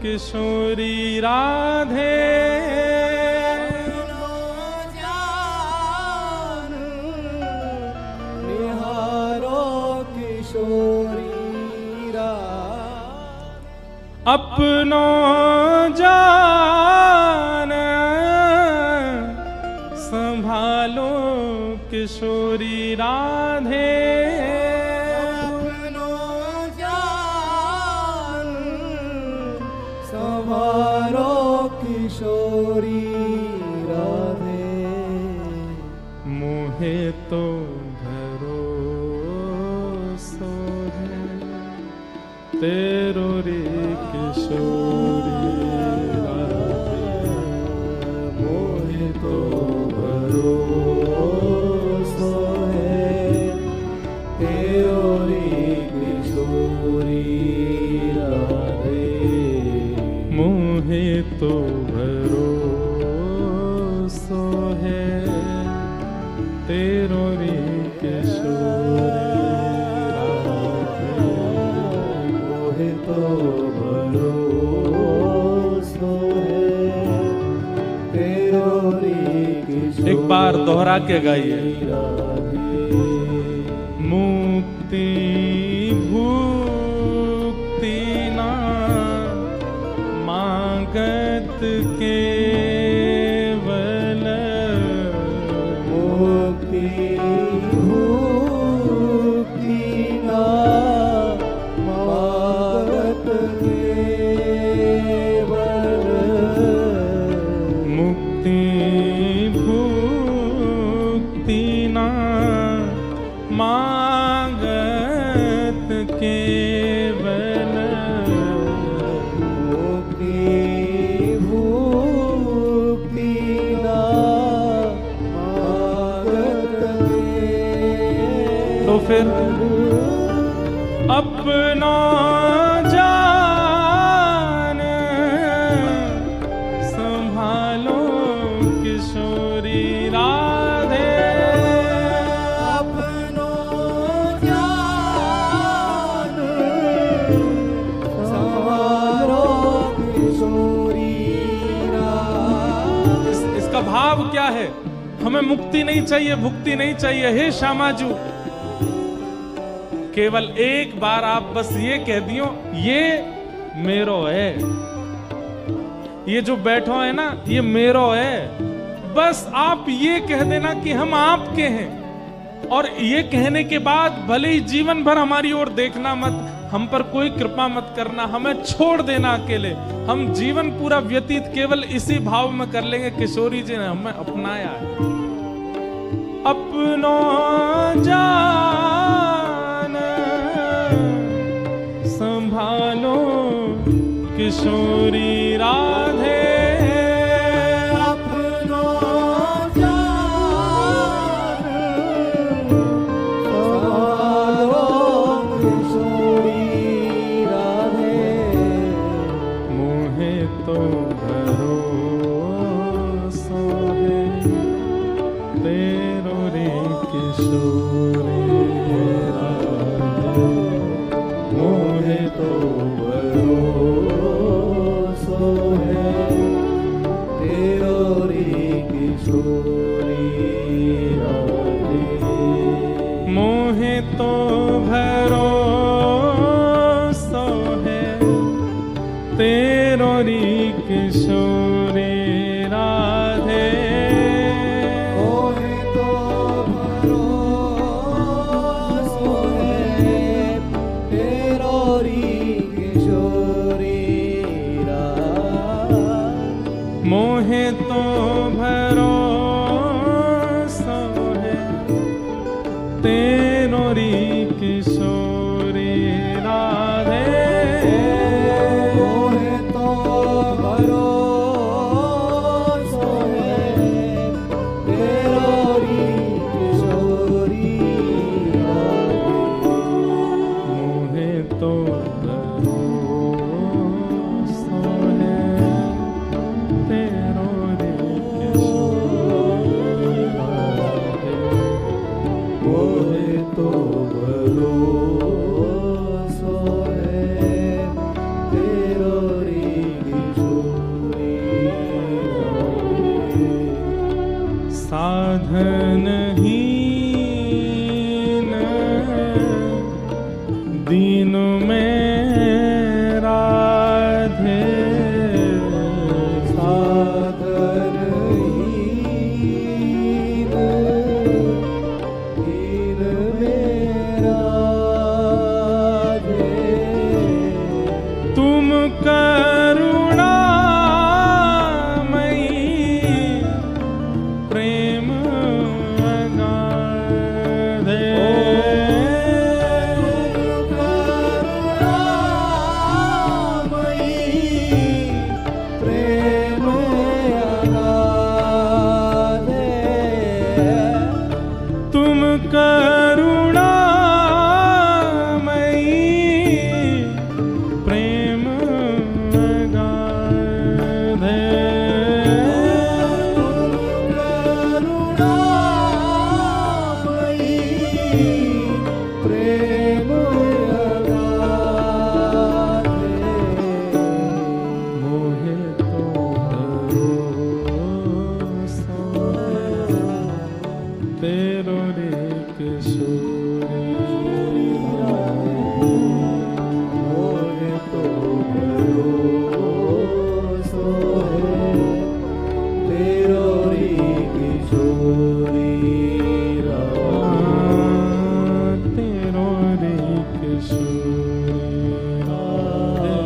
किशोरी राधे। अपनो जान निहारो किशोरी राधे। अपनो जान संभालो किशोरी राधे। अपनो जान संभालो किशोरी राधे। मोहे तो भरोसो है तेरो रे किशोरी राधे। मोहे तो भरोसा है तेरो रे किशोरी राधे। मोहे तो भरोसो है तेरो रे किशोरी राधे। मोहे तो भरोसा है तेरो रे किशोरी। एक बार दोहरा के गाइए। मुक्ति भुक्ति ना मागत केवल। मुक्ति भुक्ति ना मागत केवल। मुक्ति भुक्ति ना मागत केवल। मुक्ति तो फिर अपना जान संभालो किशोरी राधे। अपनो जान संभालो किशोरी राधे। इसका भाव क्या है? हमें मुक्ति नहीं चाहिए, भुक्ति नहीं चाहिए। हे श्यामाजू, केवल एक बार आप बस ये कह दियो, ये मेरो है, ये जो बैठो है ना, ये मेरो है। बस आप ये कह देना कि हम आपके हैं, और ये कहने के बाद भले ही जीवन भर हमारी ओर देखना मत, हम पर कोई कृपा मत करना, हमें छोड़ देना अकेले। हम जीवन पूरा व्यतीत केवल इसी भाव में कर लेंगे, किशोरी जी ने हमें अपनाया है। अपनो जान संभालो किशोरी राधे। अपनो जान संभालो किशोरी राधे। मोहे तो भरोसा है तेरो रे किशोरी राधे। मोहे तो भरोसा है तेरो रे किशोरी राधे। मोहे तो भरोसा है तेरो री किशोरी राधे। मोहे तो भरोसा है तेरो री किशोरी राधे। मोहे तो भरोसा है तेरो री किशोरी राधे। मोहे तो भरोसा है तेरो री किशोरी राधे। मोहे तो भरोसा है तेरो रे किशोरी राधे। मोहे तो भरोसा है तेरो री किशोरी राधे। साधनहीन दीन में राधे। साधनहीन दीन मेरा राधे। तुम करुणामयी प्रेम अगाधे। प्रेम अगाधे। तुम करुणामयी प्रेम अगाधे। करुणामयी प्रेम अगाधे। मोहे तो भरोसा है तेरो रे किशोरी राधे। मोहे तो भरोसा है तेरो रे किशोरी राधे। तेरो रे किशोरी राधे।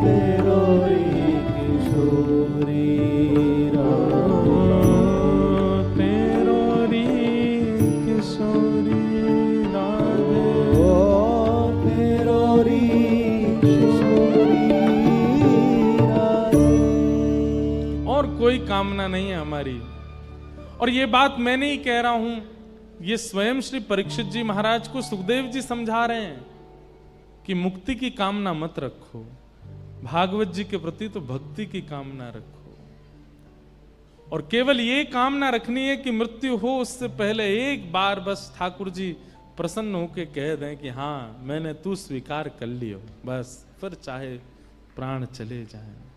तेरो रे किशोरी राधे। तेरो रे किशोरी राधे। तेरो रे किशोरी राधे। और कोई कामना नहीं है हमारी। और ये बात मैं नहीं कह रहा हूं, ये स्वयं श्री परीक्षित जी महाराज को सुखदेव जी समझा रहे हैं कि मुक्ति की कामना मत रखो, भागवत जी के प्रति तो भक्ति की कामना रखो, और केवल ये कामना रखनी है कि मृत्यु हो उससे पहले एक बार बस ठाकुर जी प्रसन्न होके कह दें कि हाँ मैंने तू स्वीकार कर लियो, बस फिर चाहे प्राण चले जाएं।